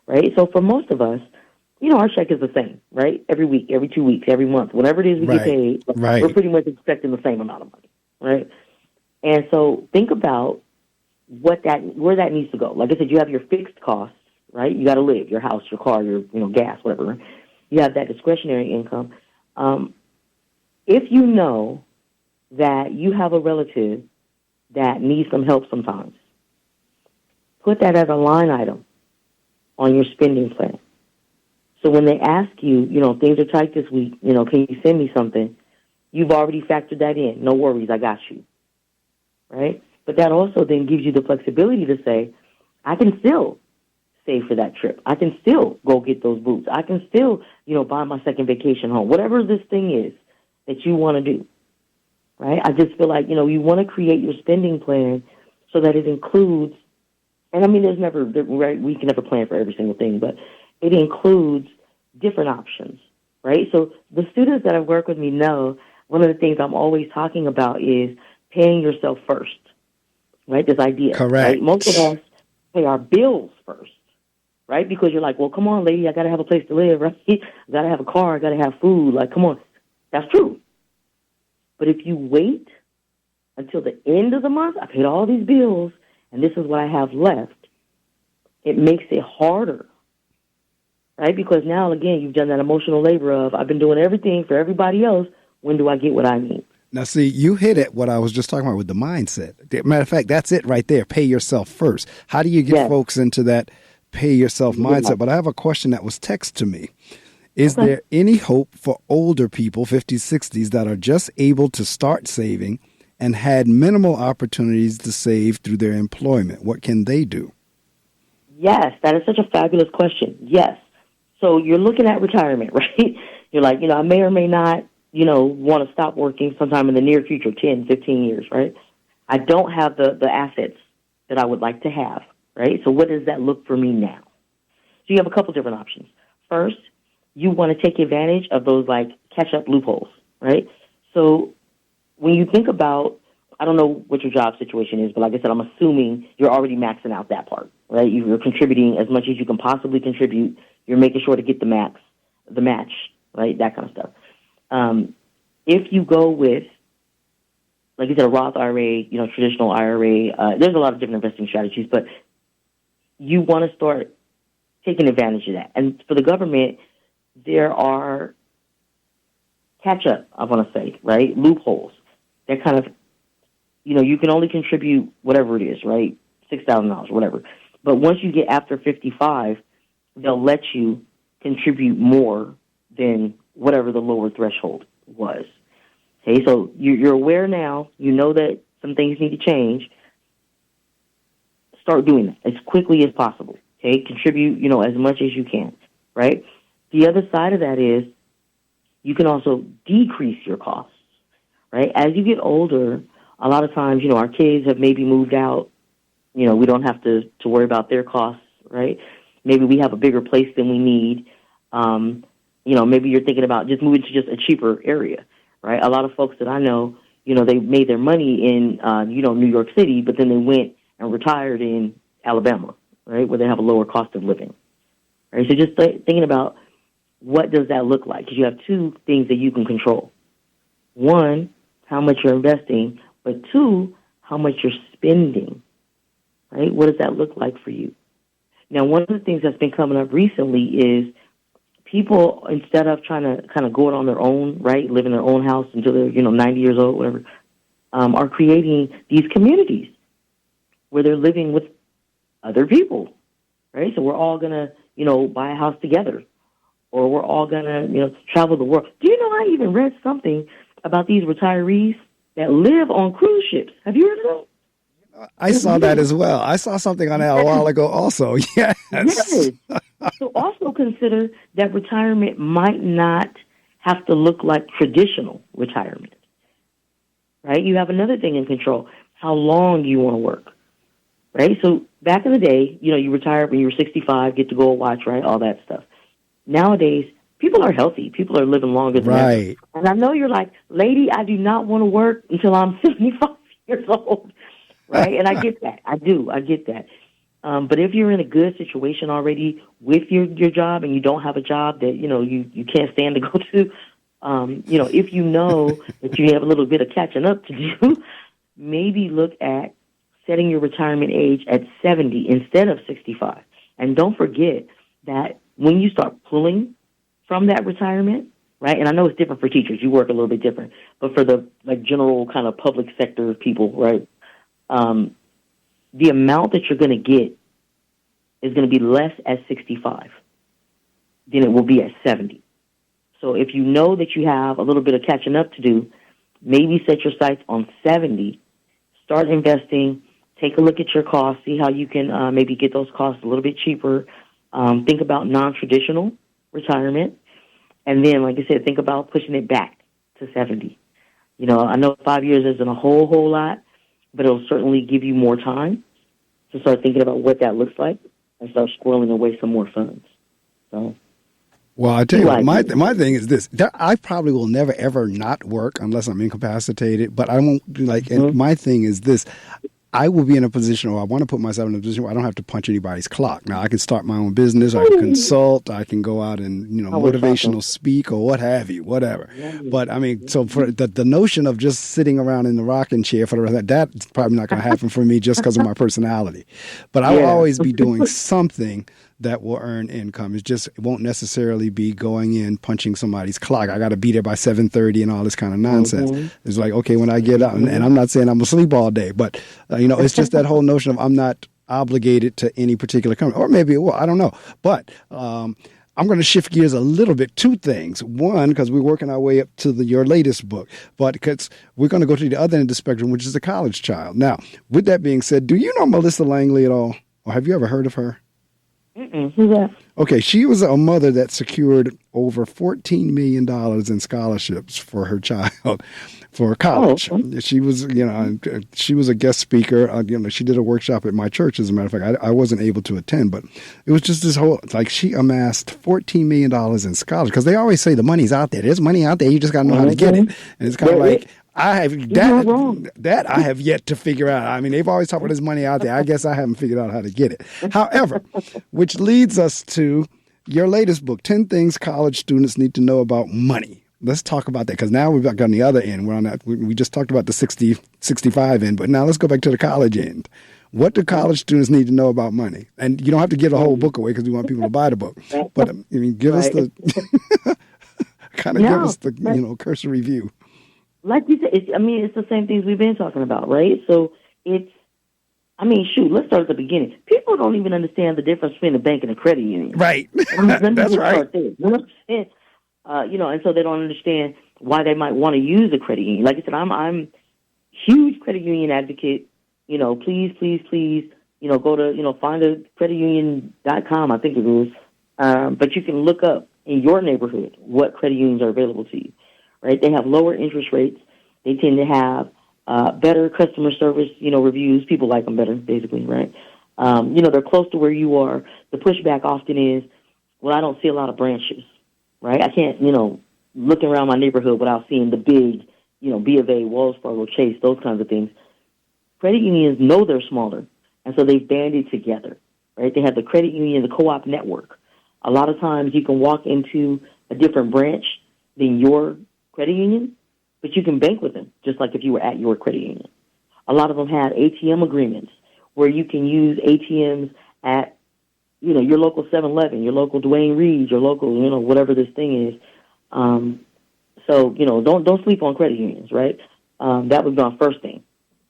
right? So for most of us, our check is the same, right? Every week, every 2 weeks, every month, whenever it is we get paid, we're pretty much expecting the same amount of money, right? And so think about where that needs to go. Like I said, you have your fixed costs, right? You got to live, your house, your car, your gas, whatever. Right? You have that discretionary income. If you know that you have a relative that needs some help sometimes, put that as a line item on your spending plan. So when they ask you, things are tight this week, can you send me something? You've already factored that in. No worries, I got you, right? But that also then gives you the flexibility to say, I can still save for that trip. I can still go get those boots. I can still, buy my second vacation home. Whatever this thing is that you want to do, right? I just feel like, you want to create your spending plan so that it includes, and I mean, we can never plan for every single thing, but it includes different options, right? So the students that have worked with me know one of the things I'm always talking about is paying yourself first, right? This idea. Correct. Right? Most of us pay our bills first, right? Because you're like, well, come on, lady, I got to have a place to live, right? I got to have a car, I got to have food. Like, come on. That's true. But if you wait until the end of the month, I paid all these bills, and this is what I have left, it makes it harder, right? Because now, again, you've done that emotional labor of, I've been doing everything for everybody else. When do I get what I need? Now, see, you hit at what I was just talking about with the mindset. Matter of fact, that's it right there. Pay yourself first. How do you get folks into that pay yourself mindset? But I have a question that was texted to me. Is there any hope for older people, 50s, 60s, that are just able to start saving and had minimal opportunities to save through their employment? What can they do? Yes, that is such a fabulous question. Yes. So you're looking at retirement, right? You're like, I may or may not, want to stop working sometime in the near future, 10, 15 years, right? I don't have the assets that I would like to have, right? So what does that look for me now? So you have a couple different options. First, you want to take advantage of those, like, catch-up loopholes, right? So when you think about, I don't know what your job situation is, but like I said, I'm assuming you're already maxing out that part, right? You're contributing as much as you can possibly contribute. You're making sure to get the match, right? That kind of stuff. If you go with, like you said, a Roth IRA, traditional IRA, there's a lot of different investing strategies, but you want to start taking advantage of that. And for the government, there are catch-up, I want to say, right, loopholes that kind of, you can only contribute whatever it is, right, $6,000, whatever. But once you get after 55, they'll let you contribute more than whatever the lower threshold was. Okay, so you're aware now. You know that some things need to change. Start doing that as quickly as possible. Okay, contribute, as much as you can, right? The other side of that is you can also decrease your costs, right? As you get older, a lot of times, our kids have maybe moved out. We don't have to worry about their costs, right? Maybe we have a bigger place than we need. Maybe you're thinking about just moving to just a cheaper area, right? A lot of folks that I know, they made their money in, New York City, but then they went and retired in Alabama, right, where they have a lower cost of living, right? So just thinking about what does that look like? Because you have two things that you can control. One, how much you're investing, but two, how much you're spending, right? What does that look like for you? Now, one of the things that's been coming up recently is people, instead of trying to kind of go it on their own, right, live in their own house until they're, 90 years old, whatever, are creating these communities where they're living with other people, right? So we're all going to, buy a house together, or we're all going to, travel the world. Do you know I even read something about these retirees that live on cruise ships? Have you heard of that? I saw that as well. I saw something on that a while ago also. Yes. Yes. So also consider that retirement might not have to look like traditional retirement, right? You have another thing in control. How long do you want to work, right? So back in the day, you retired when you were 65, get to go watch, right, all that stuff. Nowadays, people are healthy. People are living longer than Right. ever. And I know you're like, lady, I do not want to work until I'm 75 years old, right? And I get that. I do. I get that. But if you're in a good situation already with your job and you don't have a job that, you can't stand to go to, if you know that you have a little bit of catching up to do, maybe look at setting your retirement age at 70 instead of 65. And don't forget that when you start pulling from that retirement, right? And I know it's different for teachers. You work a little bit different. But for the general kind of public sector people, right, the amount that you're going to get is going to be less at 65 than it will be at 70. So if you know that you have a little bit of catching up to do, maybe set your sights on 70, start investing, take a look at your costs, see how you can maybe get those costs a little bit cheaper. Think about non-traditional retirement. And then, like I said, think about pushing it back to 70. I know 5 years isn't a whole lot, but it'll certainly give you more time to start thinking about what that looks like and start squirreling away some more funds. So, well, I tell you what, my thing is this. I probably will never, ever not work unless I'm incapacitated, but I won't, and my thing is this. I will be in a position, or I want to put myself in a position where I don't have to punch anybody's clock. Now, I can start my own business, I can consult, I can go out and, motivational speak or what have you, whatever. But, I mean, so for the notion of just sitting around in the rocking chair for the rest of that's probably not going to happen for me just because of my personality. But I will always be doing something that will earn income. It won't necessarily be going in, punching somebody's clock. I got to be there by 7:30 and all this kind of nonsense. It's like, okay, when I get out, and I'm not saying I'm asleep all day, but, it's just that whole notion of I'm not obligated to any particular company. Or maybe, I don't know. But I'm going to shift gears a little bit. Two things. One, because we're working our way up to your latest book, but because we're going to go to the other end of the spectrum, which is the college child. Now, with that being said, do you know Melissa Langley at all? Or have you ever heard of her? Who's that? Okay, she was a mother that secured over $14 million in scholarships for her child for college. Oh, okay. She was, she was a guest speaker. She did a workshop at my church, as a matter of fact. I wasn't able to attend, but it was just this whole, she amassed $14 million in scholarships, because they always say the money's out there. There's money out there. You just got to know how to get it. And it's kind of like, I have that I have yet to figure out. I mean, they've always talked about this money out there. I guess I haven't figured out how to get it. However, which leads us to your latest book, 10 Things College Students Need to Know About Money. Let's talk about that, because now we've got on the other end. We're on that. We just talked about the 60, 65 end, but now let's go back to the college end. What do college students need to know about money? And you don't have to give the whole book away because we want people to buy the book. But give us the give us the cursory view. Like you said, it's the same things we've been talking about, right? So let's start at the beginning. People don't even understand the difference between a bank and a credit union. Right. That's right. You know what I'm saying? And so they don't understand why they might want to use a credit union. Like I said, I'm huge credit union advocate. Please, go to, find a creditunion.com, I think it is. But you can look up in your neighborhood what credit unions are available to you. Right, they have lower interest rates. They tend to have better customer service, reviews. People like them better, basically, right? They're close to where you are. The pushback often is, well, I don't see a lot of branches, right? I can't, look around my neighborhood without seeing the big, B of A, Wells Fargo, Chase, those kinds of things. Credit unions know they're smaller, and so they've banded together, right? They have the credit union, the co-op network. A lot of times you can walk into a different branch than your credit union, but you can bank with them, just like if you were at your credit union. A lot of them have ATM agreements where you can use ATMs at, your local 7-Eleven, your local Duane Reade, your local, whatever this thing is. So, don't sleep on credit unions, right? That would be my first thing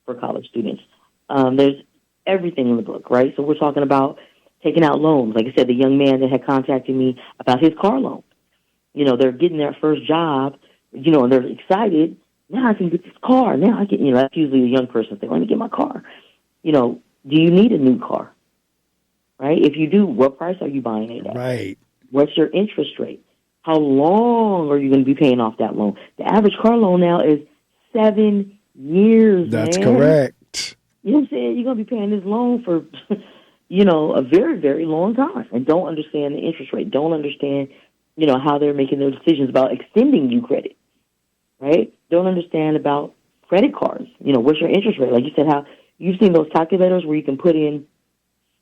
for college students. There's everything in the book, right? So we're talking about taking out loans. Like I said, the young man that had contacted me about his car loan. They're getting their first job, and they're excited. Now I can get this car. Now I can, that's usually a young person saying, let me get my car. Do you need a new car? Right? If you do, what price are you buying it at? Right. What's your interest rate? How long are you going to be paying off that loan? The average car loan now is 7 years. That's correct. You know what I'm saying? You're going to be paying this loan for, a very, very long time, and don't understand the interest rate. Don't understand, how they're making their decisions about extending you credit, right? Don't understand about credit cards. What's your interest rate? Like you said, how you've seen those calculators where you can put in,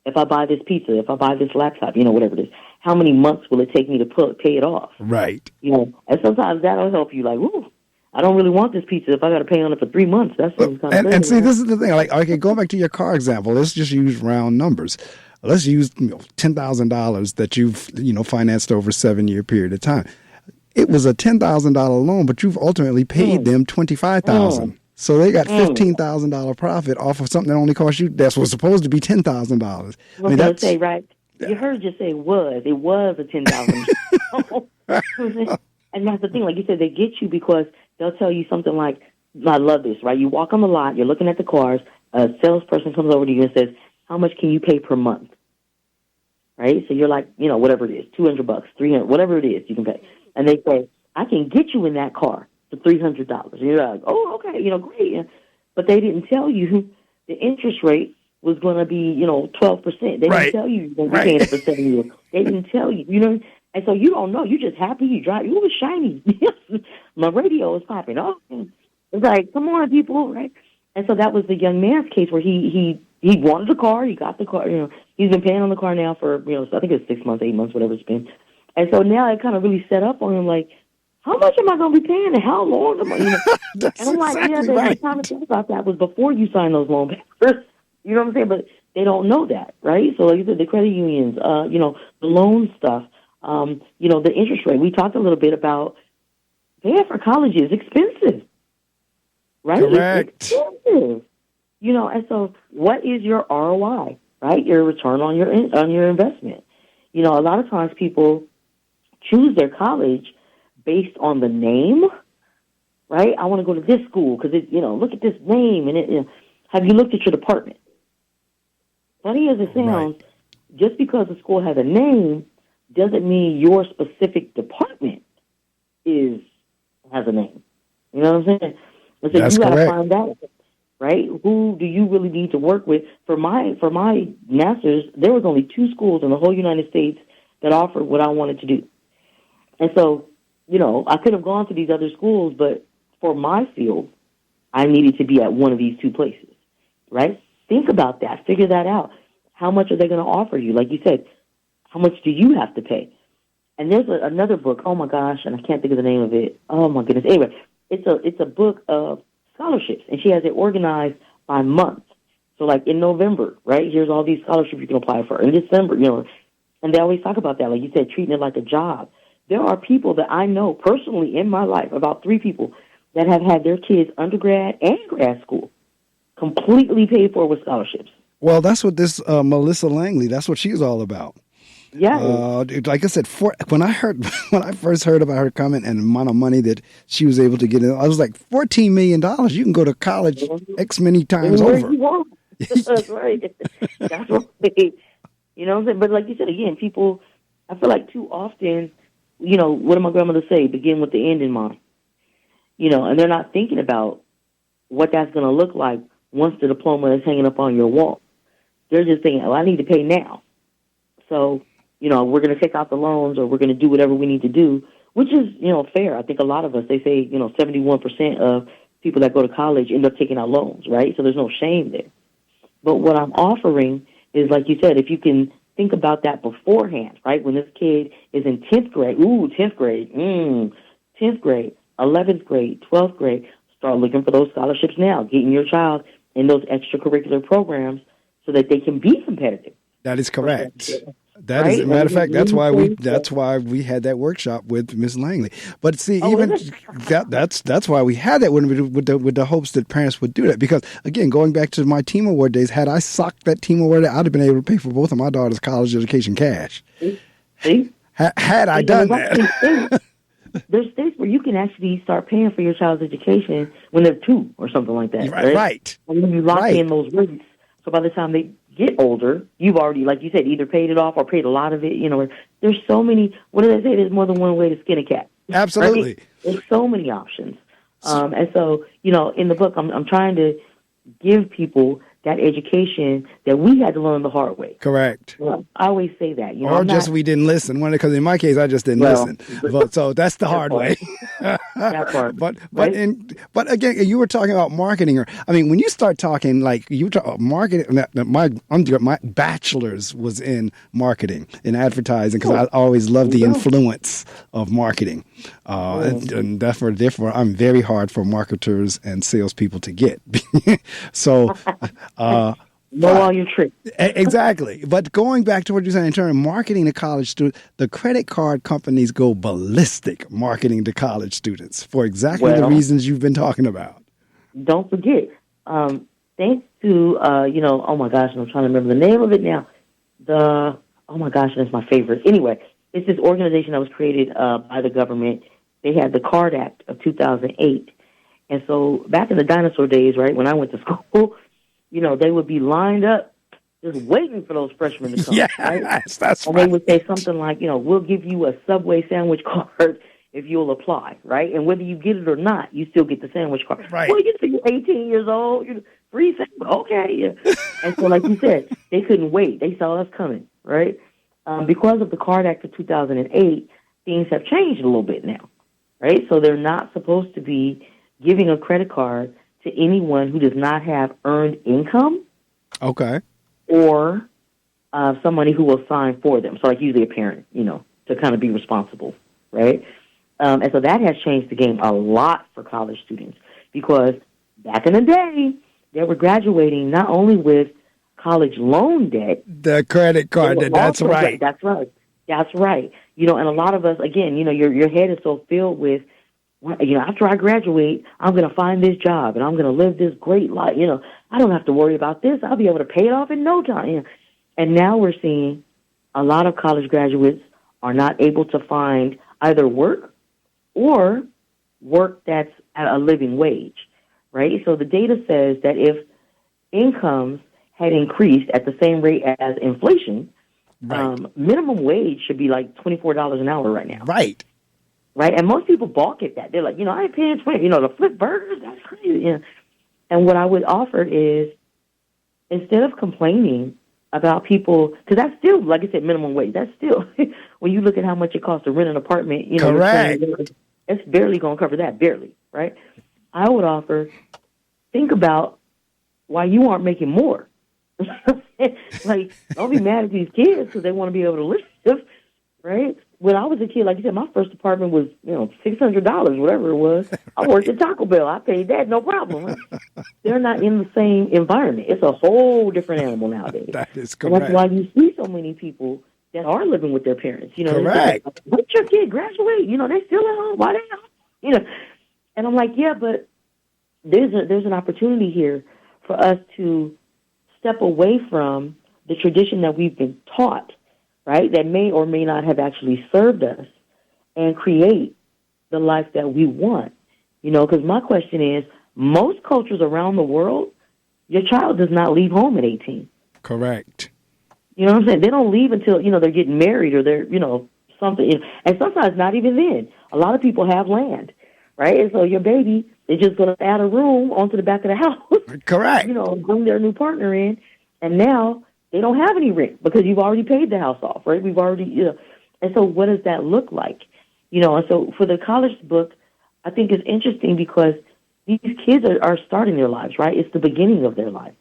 if I buy this pizza, if I buy this laptop, whatever it is, how many months will it take me to pay it off? Right. And sometimes that'll help you. Like, ooh, I don't really want this pizza. If I got to pay on it for 3 months, that's kind of crazy. And see, this is the thing. Like, okay, going back to your car example, let's just use round numbers. Let's use $10,000 that you've financed over a 7-year period of time. It was a $10,000 loan, but you've ultimately paid them $25,000. So they got $15,000 profit off of something that only cost you. That's what's supposed to be $10,000. I was going to say, right? You heard you say was. It was a $10,000. And that's the thing. Like you said, they get you because they'll tell you something like, I love this, right? You walk on the lot, you're looking at the cars, a salesperson comes over to you and says, how much can you pay per month? Right? So you're like, whatever it is, $200, $300, whatever it is you can pay. And they say, I can get you in that car for $300. And you're like, oh, okay, great. But they didn't tell you the interest rate was going to be, 12%. They didn't tell you you're going to be paying it for 7 years. They didn't tell you, And so you don't know. You're just happy you drive. You was shiny. My radio is popping. Oh, it's like, come on, people, right? And so that was the young man's case where he wanted a car. He got the car. He's been paying on the car now for, I think it's 6 months, 8 months, whatever it's been. And so now it kind of really set up on him, like, how much am I going to be paying and how long am I? And I'm like, the time to think about that was before you signed those loan papers. You know what I'm saying? But they don't know that, right? So like you said, the credit unions, the loan stuff, the interest rate. We talked a little bit about paying for college is expensive, right? Correct. It's expensive. And so what is your ROI, right? Your return on your investment. A lot of times people choose their college based on the name, right? I want to go to this school because look at this name and have you looked at your department? Funny as it sounds, just because a school has a name doesn't mean your specific department has a name. You know what I'm saying? And so you got to find out, right? Who do you really need to work with? For my master's, there was only 2 schools in the whole United States that offered what I wanted to do. And so, I could have gone to these other schools, but for my field, I needed to be at one of these 2 places, right? Think about that. Figure that out. How much are they going to offer you? Like you said, how much do you have to pay? And there's another book. Oh my gosh, and I can't think of the name of it. Oh my goodness. Anyway, it's a book of scholarships, and she has it organized by month. So like in November, right? Here's all these scholarships you can apply for. In December, and they always talk about that. Like you said, treating it like a job. There are people that I know personally in my life, about 3 people, that have had their kids undergrad and grad school completely paid for with scholarships. Well, that's what this Melissa Langley, that's what she's all about. Yeah. Like I said, when I first heard about her comment and the amount of money that she was able to get in, I was like, $14 million. You can go to college X many times over. You want. That's right. That's right. You know what I'm saying? But like you said, again, people, I feel like too often, what did my grandmother say? Begin with the end in mind. And they're not thinking about what that's going to look like once the diploma is hanging up on your wall. They're just thinking, I need to pay now. So, we're going to take out the loans or we're going to do whatever we need to do, which is, fair. I think a lot of us, they say, 71% of people that go to college end up taking out loans, right? So there's no shame there. But what I'm offering is, like you said, if you can think about that beforehand, right? When this kid is in 10th grade, 10th grade, 10th grade, 11th grade, 12th grade, start looking for those scholarships now, getting your child in those extracurricular programs so that they can be competitive. That is correct. That is, matter of fact, that's why we had that workshop with Miss Langley. But see, that's why we had that with the hopes that parents would do that. Because again, going back to my team award days, had I socked that team award, I'd have been able to pay for both of my daughters' college education cash. See? Had I done that. There's states where you can actually start paying for your child's education when they're 2 or something like that. Right. And then you lock in those rates. So by the time they get older, you've already, like you said, either paid it off or paid a lot of it. There's so many, what do they say? There's more than one way to skin a cat. Absolutely. Right? There's so many options. And so, in the book, I'm trying to give people that education that we had to learn the hard way. Correct. Well, I always say that. You know, Or just we didn't listen. Because in my case, I just didn't listen. So that's the hard way. That part. But right? but again, you were talking about marketing. I mean, when you start talking like you talk marketing, my bachelor's was in marketing, in advertising, because I always loved the influence of marketing. And therefore, I'm very hard for marketers and salespeople to get. So, know all your tricks. Exactly. But going back to what you're saying in terms of marketing to college students, the credit card companies go ballistic marketing to college students for exactly the reasons you've been talking about. Don't forget, thanks to, oh my gosh, I'm trying to remember the name of it now. Oh my gosh, that's my favorite. Anyway, it's this organization that was created by the government. They had the Card Act of 2008. And so back in the dinosaur days, right, when I went to school, they would be lined up just waiting for those freshmen to come. Yes, right? that's and right. They would say something like, we'll give you a Subway sandwich card if you'll apply, right? And whether you get it or not, you still get the sandwich card. Right. Well, you're 18 years old, you're free sandwich, okay. Yeah. And so, like you said, they couldn't wait. They saw us coming, right? Because of the Card Act of 2008, things have changed a little bit now, right? So they're not supposed to be giving a credit card to anyone who does not have earned income. Okay. Or somebody who will sign for them. So like usually a parent, to kind of be responsible, right? And so that has changed the game a lot for college students because back in the day, they were graduating not only with college loan debt. The credit card debt, that's right. That's right. That's right. And a lot of us, again, your head is so filled with, after I graduate, I'm going to find this job and I'm going to live this great life. I don't have to worry about this. I'll be able to pay it off in no time. And now we're seeing a lot of college graduates are not able to find either work or work that's at a living wage, right? So the data says that if incomes had increased at the same rate as inflation, minimum wage should be like $24 an hour right now. Right. Right, and most people balk at that. They're like, I ain't paying $20. To flip burgers, that's crazy. And what I would offer is, instead of complaining about people, because that's still, like I said, minimum wage. That's still, when you look at how much it costs to rent an apartment, correct. It's barely going to cover that, barely, right? I would offer, think about why you aren't making more. Like, don't be mad at these kids because they want to be able to live, right? When I was a kid, like you said, my first apartment was, $600, whatever it was. I worked at Taco Bell. I paid that, no problem. They're not in the same environment. It's a whole different animal nowadays. That is correct. And that's why you see so many people that are living with their parents. Correct. Let your kid graduate. They still at home. Why they not? And I'm like, yeah, but there's an opportunity here for us to step away from the tradition that we've been taught, right, that may or may not have actually served us, and create the life that we want. Because my question is, most cultures around the world, your child does not leave home at 18. Correct. You know what I'm saying? They don't leave until, they're getting married or they're, something. And sometimes not even then. A lot of people have land, right? And so your baby is just going to add a room onto the back of the house. Correct. Bring their new partner in, and now they don't have any rent because you've already paid the house off, right? We've already, and so what does that look like? And so for the college book, I think it's interesting because these kids are starting their lives, right? It's the beginning of their life.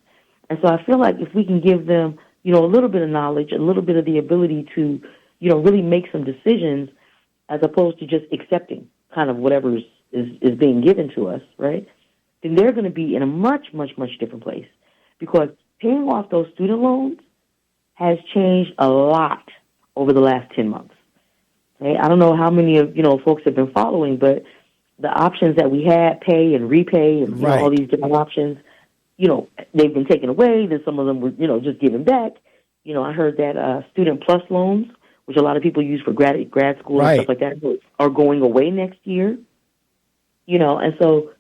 And so I feel like if we can give them, a little bit of knowledge, a little bit of the ability to, really make some decisions as opposed to just accepting kind of whatever is being given to us, right? Then they're going to be in a much, much, much different place because paying off those student loans has changed a lot over the last 10 months. Okay? I don't know how many of, folks have been following, but the options that we had, pay and repay and all these different options, they've been taken away. Then some of them were, just given back. I heard that Student Plus loans, which a lot of people use for grad school and stuff like that, are going away next year. And so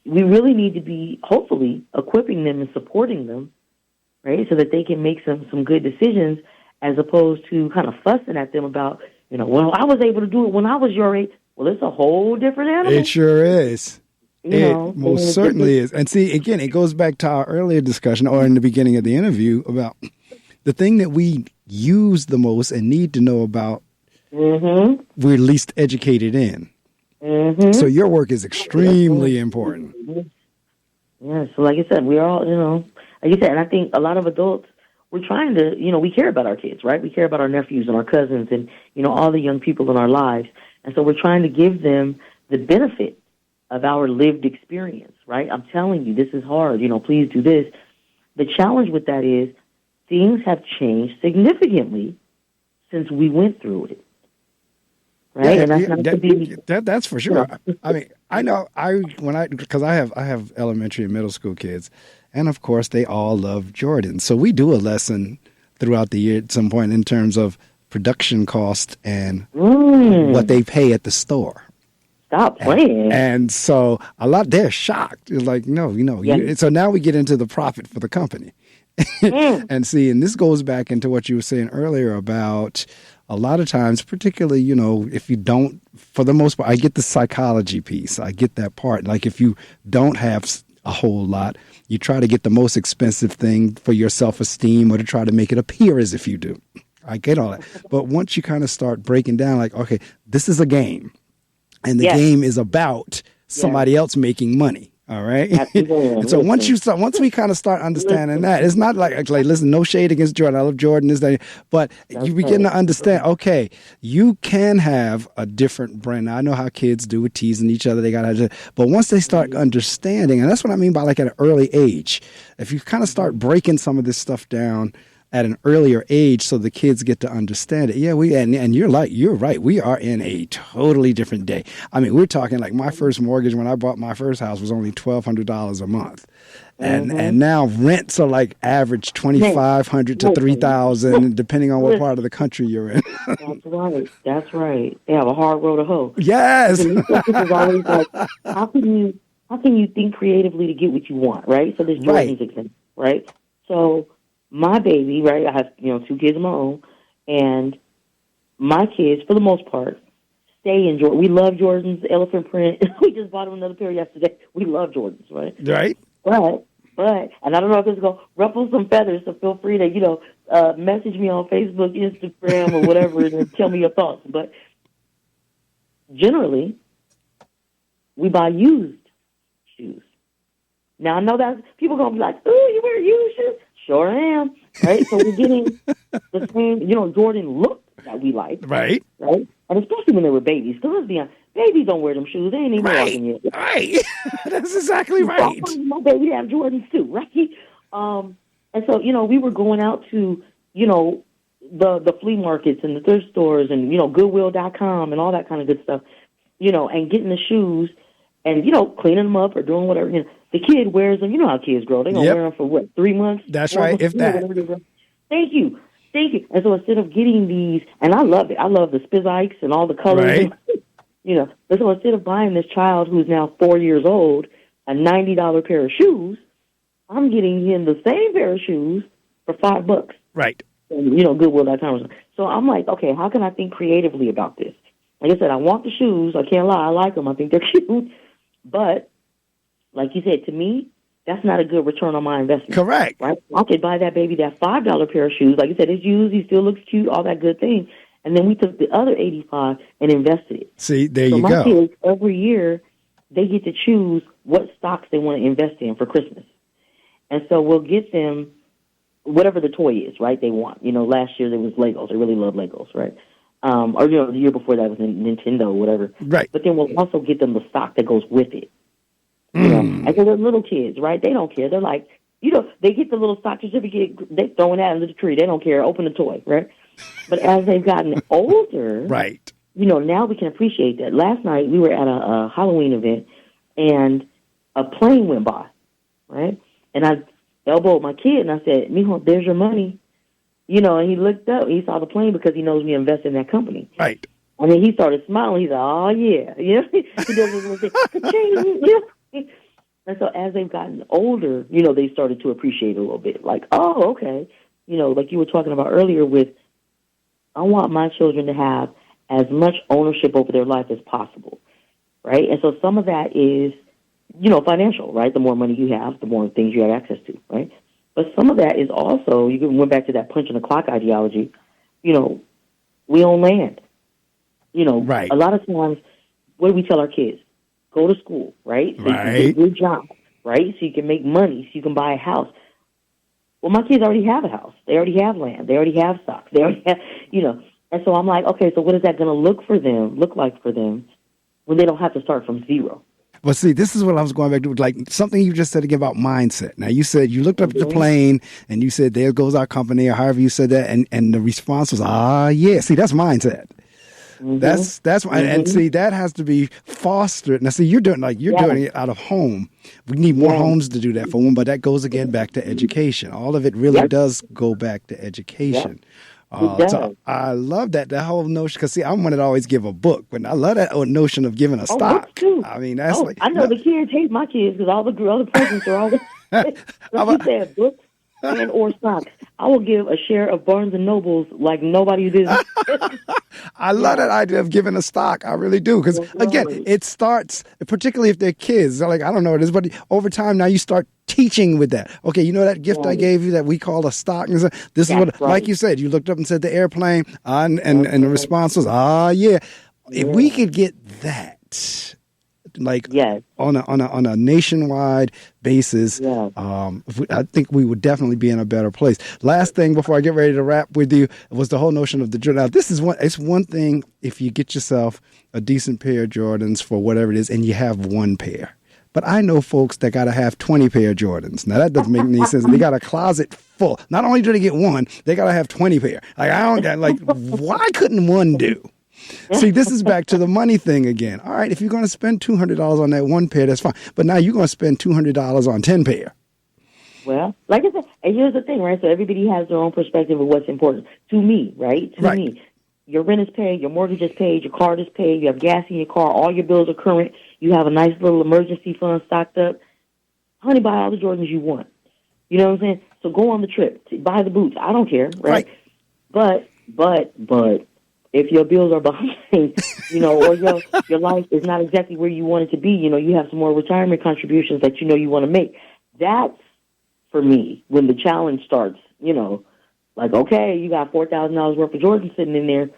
we really need to be, hopefully, equipping them and supporting them, right, so that they can make some good decisions as opposed to kind of fussing at them about, well, I was able to do it when I was your age. Well, it's a whole different animal. It sure is. It most certainly is. And see, again, it goes back to our earlier discussion or in the beginning of the interview about the thing that we use the most and need to know about, we're least educated in. So your work is extremely important. Yeah, so like I said, we're all, like you said, and I think a lot of adults, we're trying to, we care about our kids, right? We care about our nephews and our cousins and, all the young people in our lives. And so we're trying to give them the benefit of our lived experience, right? I'm telling you, this is hard, please do this. The challenge with that is things have changed significantly since we went through it. Right, and that's not to be. That's for sure. I mean, I know because I have elementary and middle school kids, and of course they all love Jordan. So we do a lesson throughout the year at some point in terms of production cost and what they pay at the store. Stop playing. And so they're shocked. It's like, no, so now we get into the profit for the company. And see, and this goes back into what you were saying earlier about a lot of times, particularly, if you don't, for the most part, I get the psychology piece. I get that part. Like if you don't have a whole lot, you try to get the most expensive thing for your self-esteem or to try to make it appear as if you do. I get all that. But once you kind of start breaking down, like, okay, this is a game. And the game is about somebody else making money. All right. And so once we kind of start understanding that, it's not like, listen, no shade against Jordan. I love Jordan, but you begin to understand, okay, you can have a different brand. Now, I know how kids do with teasing each other. But once they start understanding, and that's what I mean by like at an early age, if you kind of start breaking some of this stuff down at an earlier age so the kids get to understand it. Yeah, and you're right. We are in a totally different day. I mean, we're talking like my first mortgage when I bought my first house was only $1,200 a month. And now rents are like average $2,500 to $3,000 depending on what part of the country you're in. That's right. They have a hard road to hoe. Yes. This is always like, how can you think creatively to get what you want, right? So there's Jordan's example, right? So my baby, right, I have, 2 kids of my own, and my kids, for the most part, stay in Jordan. We love Jordans, elephant print. We just bought them another pair yesterday. We love Jordans, right? Right. But, and I don't know if it's going to ruffle some feathers, so feel free to, message me on Facebook, Instagram, or whatever, and tell me your thoughts. But generally, we buy used shoes. Now, I know that people going to be like, ooh, you wear used shoes? Sure am, right? So we're getting the same, Jordan look that we like. Right. And especially when they were babies. Because let's be honest, babies don't wear them shoes. They ain't even walking yet. Right. That's exactly right. My baby have Jordans too, right? And so, we were going out to, the flea markets and the thrift stores and, Goodwill.com and all that kind of good stuff, and getting the shoes and, cleaning them up or doing whatever, The kid wears them. You know how kids grow. They're going to wear them for, 3 months? That's right, if that. Thank you. And so instead of getting these, and I love it. I love the Spizikes and all the colors. Right. But so instead of buying this child who's now 4 years old a $90 pair of shoes, I'm getting him the same pair of shoes for $5. Right. And, Goodwill.com. So I'm like, okay, how can I think creatively about this? Like I said, I want the shoes. I can't lie. I like them. I think they're cute. But like you said, to me, that's not a good return on my investment. Correct. Right? I could buy that baby that $5 pair of shoes. Like you said, it's used. He still looks cute, all that good thing. And then we took the other $85 and invested it. See, there you go. So my kids, every year, they get to choose what stocks they want to invest in for Christmas. And so we'll get them whatever the toy is, right, they want. Last year there was Legos. They really love Legos, right? Or, the year before that was Nintendo or whatever. Right. But then we'll also get them the stock that goes with it. And so they're little kids, right? They don't care. They're like, they get the little stock certificate, they throwing that under the tree. They don't care. Open the toy, right? But as they've gotten older, right, now we can appreciate that. Last night we were at a Halloween event, and a plane went by, right? And I elbowed my kid, and I said, "Mijo, there's your money." And he looked up, he saw the plane because he knows me invest in that company. Right. And then he started smiling. He said, "Oh, yeah." He does this little thing. Ka-ching, And so as they've gotten older, they started to appreciate it a little bit. Like, oh, okay. Like you were talking about earlier with, I want my children to have as much ownership over their life as possible, right? And so some of that is financial, right? The more money you have, the more things you have access to, right? But some of that is also, went back to that punch in the clock ideology, we own land. Right. A lot of times, what do we tell our kids? Go to school, right? So you can get Right. a good job, right? So you can make money, so you can buy a house. Well, my kids already have a house. They already have land. They already have stocks. They already have, And so I'm like, okay, so what is that going to look like for them when they don't have to start from zero? Well, see, this is what I was going back to, like something you just said again about mindset. Now, you said you looked up at the plane and you said, there goes our company, or however you said that, and the response was, yeah. See, that's mindset. Mm-hmm. That's and see, that has to be fostered. Now, see, you're doing it out of home. We need more homes to do that for them, but that goes again back to education. All of it really does go back to education. So I love that whole notion, because see, I'm one that always give a book, but I love that notion of giving a stock. Too. I mean, that's I know the kids hate my kids because all the presents are always. You said books and or stocks. I will give a share of Barnes and Nobles like nobody did. I love that idea of giving a stock. I really do. Because, again, it starts, particularly if they're kids. They're like, I don't know what it is, but over time now you start teaching with that. Okay, that gift I gave you that we call a stock? And this is what, like you said, you looked up and said the airplane, and the response was, yeah. If we could get that, like on a nationwide basis, I think we would definitely be in a better place. Last thing before I get ready to wrap with you was the whole notion of the Jordan. Now, it's one thing if you get yourself a decent pair of Jordans for whatever it is, and you have one pair. But I know folks that got to have 20 pair of Jordans. Now, that doesn't make any sense. They got a closet full. Not only do they get one, they got to have 20 pair. Why couldn't one do? See, this is back to the money thing again. All right, if you're going to spend $200 on that one pair, that's fine. But now you're going to spend $200 on 10 pair. Well, like I said, and here's the thing, right? So everybody has their own perspective of what's important. To me, right? To me, your rent is paid, your mortgage is paid, your card is paid, you have gas in your car, all your bills are current, you have a nice little emergency fund stocked up. Honey, buy all the Jordans you want. You know what I'm saying? So go on the trip, buy the boots. I don't care, right? But if your bills are behind, or your life is not exactly where you want it to be, you have some more retirement contributions that you want to make. That's, for me, when the challenge starts, like, okay, you got $4,000 worth of Jordans sitting in there,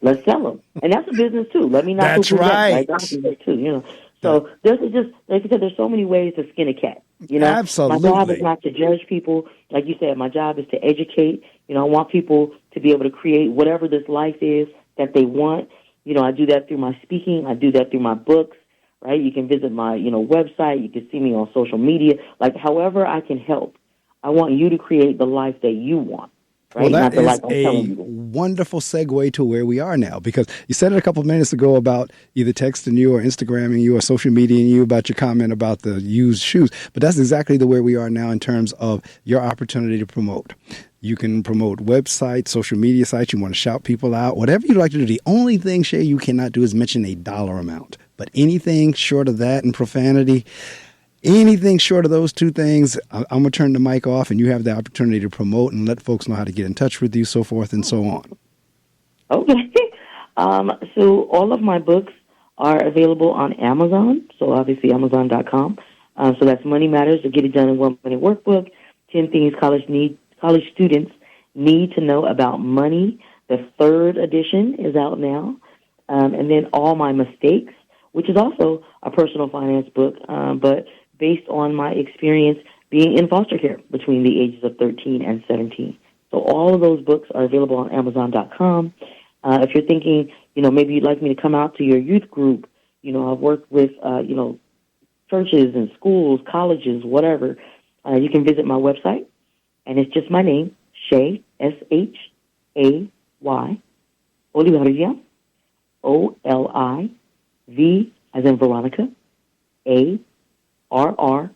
let's sell them. And that's a business, too. Let me not That's right. That's business, too, So there's just, like I said, there's so many ways to skin a cat, Absolutely. My job is not to judge people. Like you said, my job is to educate. I want people to be able to create whatever this life is that they want. I do that through my speaking. I do that through my books, right? You can visit my, website. You can see me on social media. Like, however I can help. I want you to create the life that you want. Right? Well, that is a wonderful segue to where we are now, because you said it a couple of minutes ago about either texting you or Instagramming you or social mediaing you about your comment about the used shoes. But that's exactly the way we are now in terms of your opportunity to promote. You can promote websites, social media sites. You want to shout people out, whatever you like to do. The only thing, Shay, you cannot do is mention a dollar amount. But anything short of that and profanity, anything short of those two things, I'm going to turn the mic off, and you have the opportunity to promote and let folks know how to get in touch with you, so forth and so on. Okay. So all of my books are available on Amazon, so obviously Amazon.com. So that's Money Matters, the Get It Done in 1 Minute Workbook, 10 Things College Students Need to Know About Money. The 3rd edition is out now. And then All My Mistakes, which is also a personal finance book, but based on my experience being in foster care between the ages of 13 and 17. So all of those books are available on Amazon.com. If you're thinking, maybe you'd like me to come out to your youth group, I've worked with, churches and schools, colleges, whatever. You can visit my website, and it's just my name, Shay, Shay, Olivarria, OLIV as in Veronica, ARRIA.com.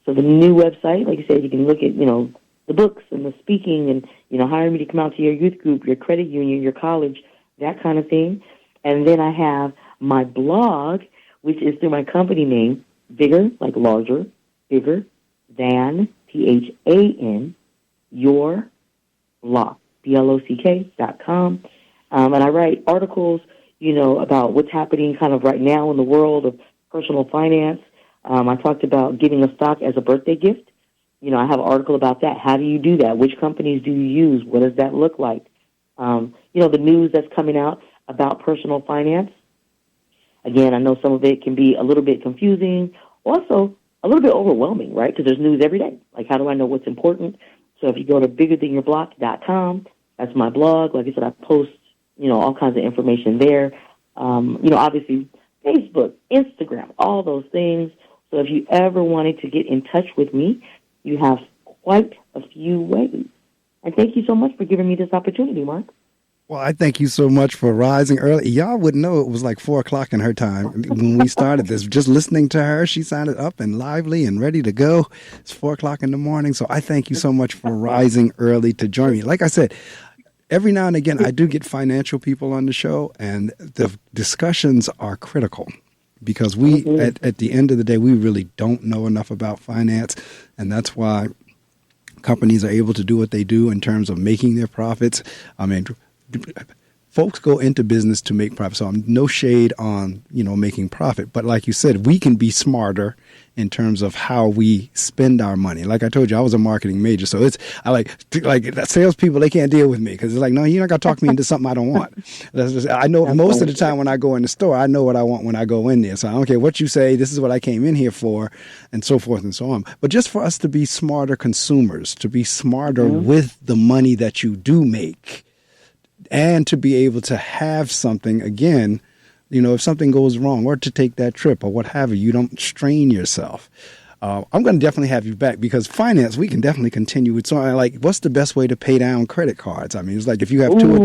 So the new website, like I said, you can look at, the books and the speaking and, hire me to come out to your youth group, your credit union, your college, that kind of thing. And then I have my blog, which is through my company name, Bigger, like larger, Bigger Than, THAN, Your Block, BLOCK.com. And I write articles, about what's happening kind of right now in the world of personal finance. I talked about giving a stock as a birthday gift. I have an article about that. How do you do that? Which companies do you use? What does that look like? The news that's coming out about personal finance. Again, I know some of it can be a little bit confusing, also a little bit overwhelming, right? Because there's news every day. Like, how do I know what's important? So if you go to biggerthanyourblog.com, that's my blog. Like I said, I post, all kinds of information there. Obviously, Facebook, Instagram, all those things. So if you ever wanted to get in touch with me, you have quite a few ways. And thank you so much for giving me this opportunity, Mark. Well, I thank you so much for rising early. Y'all wouldn't know it was like 4 o'clock in her time when we started this. Just listening to her, she sounded up and lively and ready to go. It's 4 o'clock in the morning. So I thank you so much for rising early to join me. Like I said, every now and again, I do get financial people on the show, and the discussions are critical because we, at the end of the day, we really don't know enough about finance. And that's why companies are able to do what they do in terms of making their profits. I mean, folks go into business to make profit. So I'm no shade on, making profit. But like you said, we can be smarter in terms of how we spend our money. Like I told you, I was a marketing major. So I like salespeople, they can't deal with me because it's like, no, you're not going to talk me into something I don't want. I know most of the time when I go in the store, I know what I want when I go in there. So I don't care what you say. This is what I came in here for, and so forth and so on. But just for us to be smarter consumers, to be smarter with the money that you do make, and to be able to have something, again, if something goes wrong or to take that trip or what have you, you don't strain yourself. I'm going to definitely have you back because finance, we can definitely continue with something like what's the best way to pay down credit cards? I mean, it's like if you have two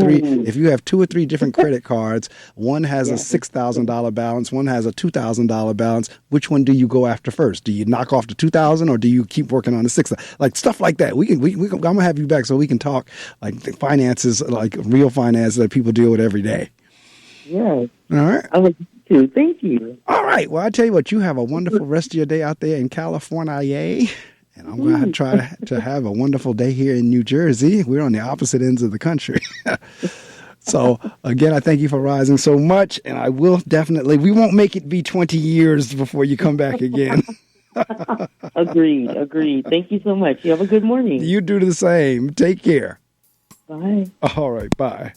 or three different credit cards, one has a $6,000 balance, one has a $2,000 balance. Which one do you go after first? Do you knock off the 2,000 or do you keep working on the 6,000? Like stuff like that. I'm going to have you back so we can talk like the finances, like real finance that people deal with every day. Yes. All right. I would too. Thank you. All right. Well, I tell you what, you have a wonderful rest of your day out there in California. Yay. And I'm going to try to have a wonderful day here in New Jersey. We're on the opposite ends of the country. So, again, I thank you for rising so much. And I will definitely, we won't make it be 20 years before you come back again. Agreed. Thank you so much. You have a good morning. You do the same. Take care. Bye. All right. Bye.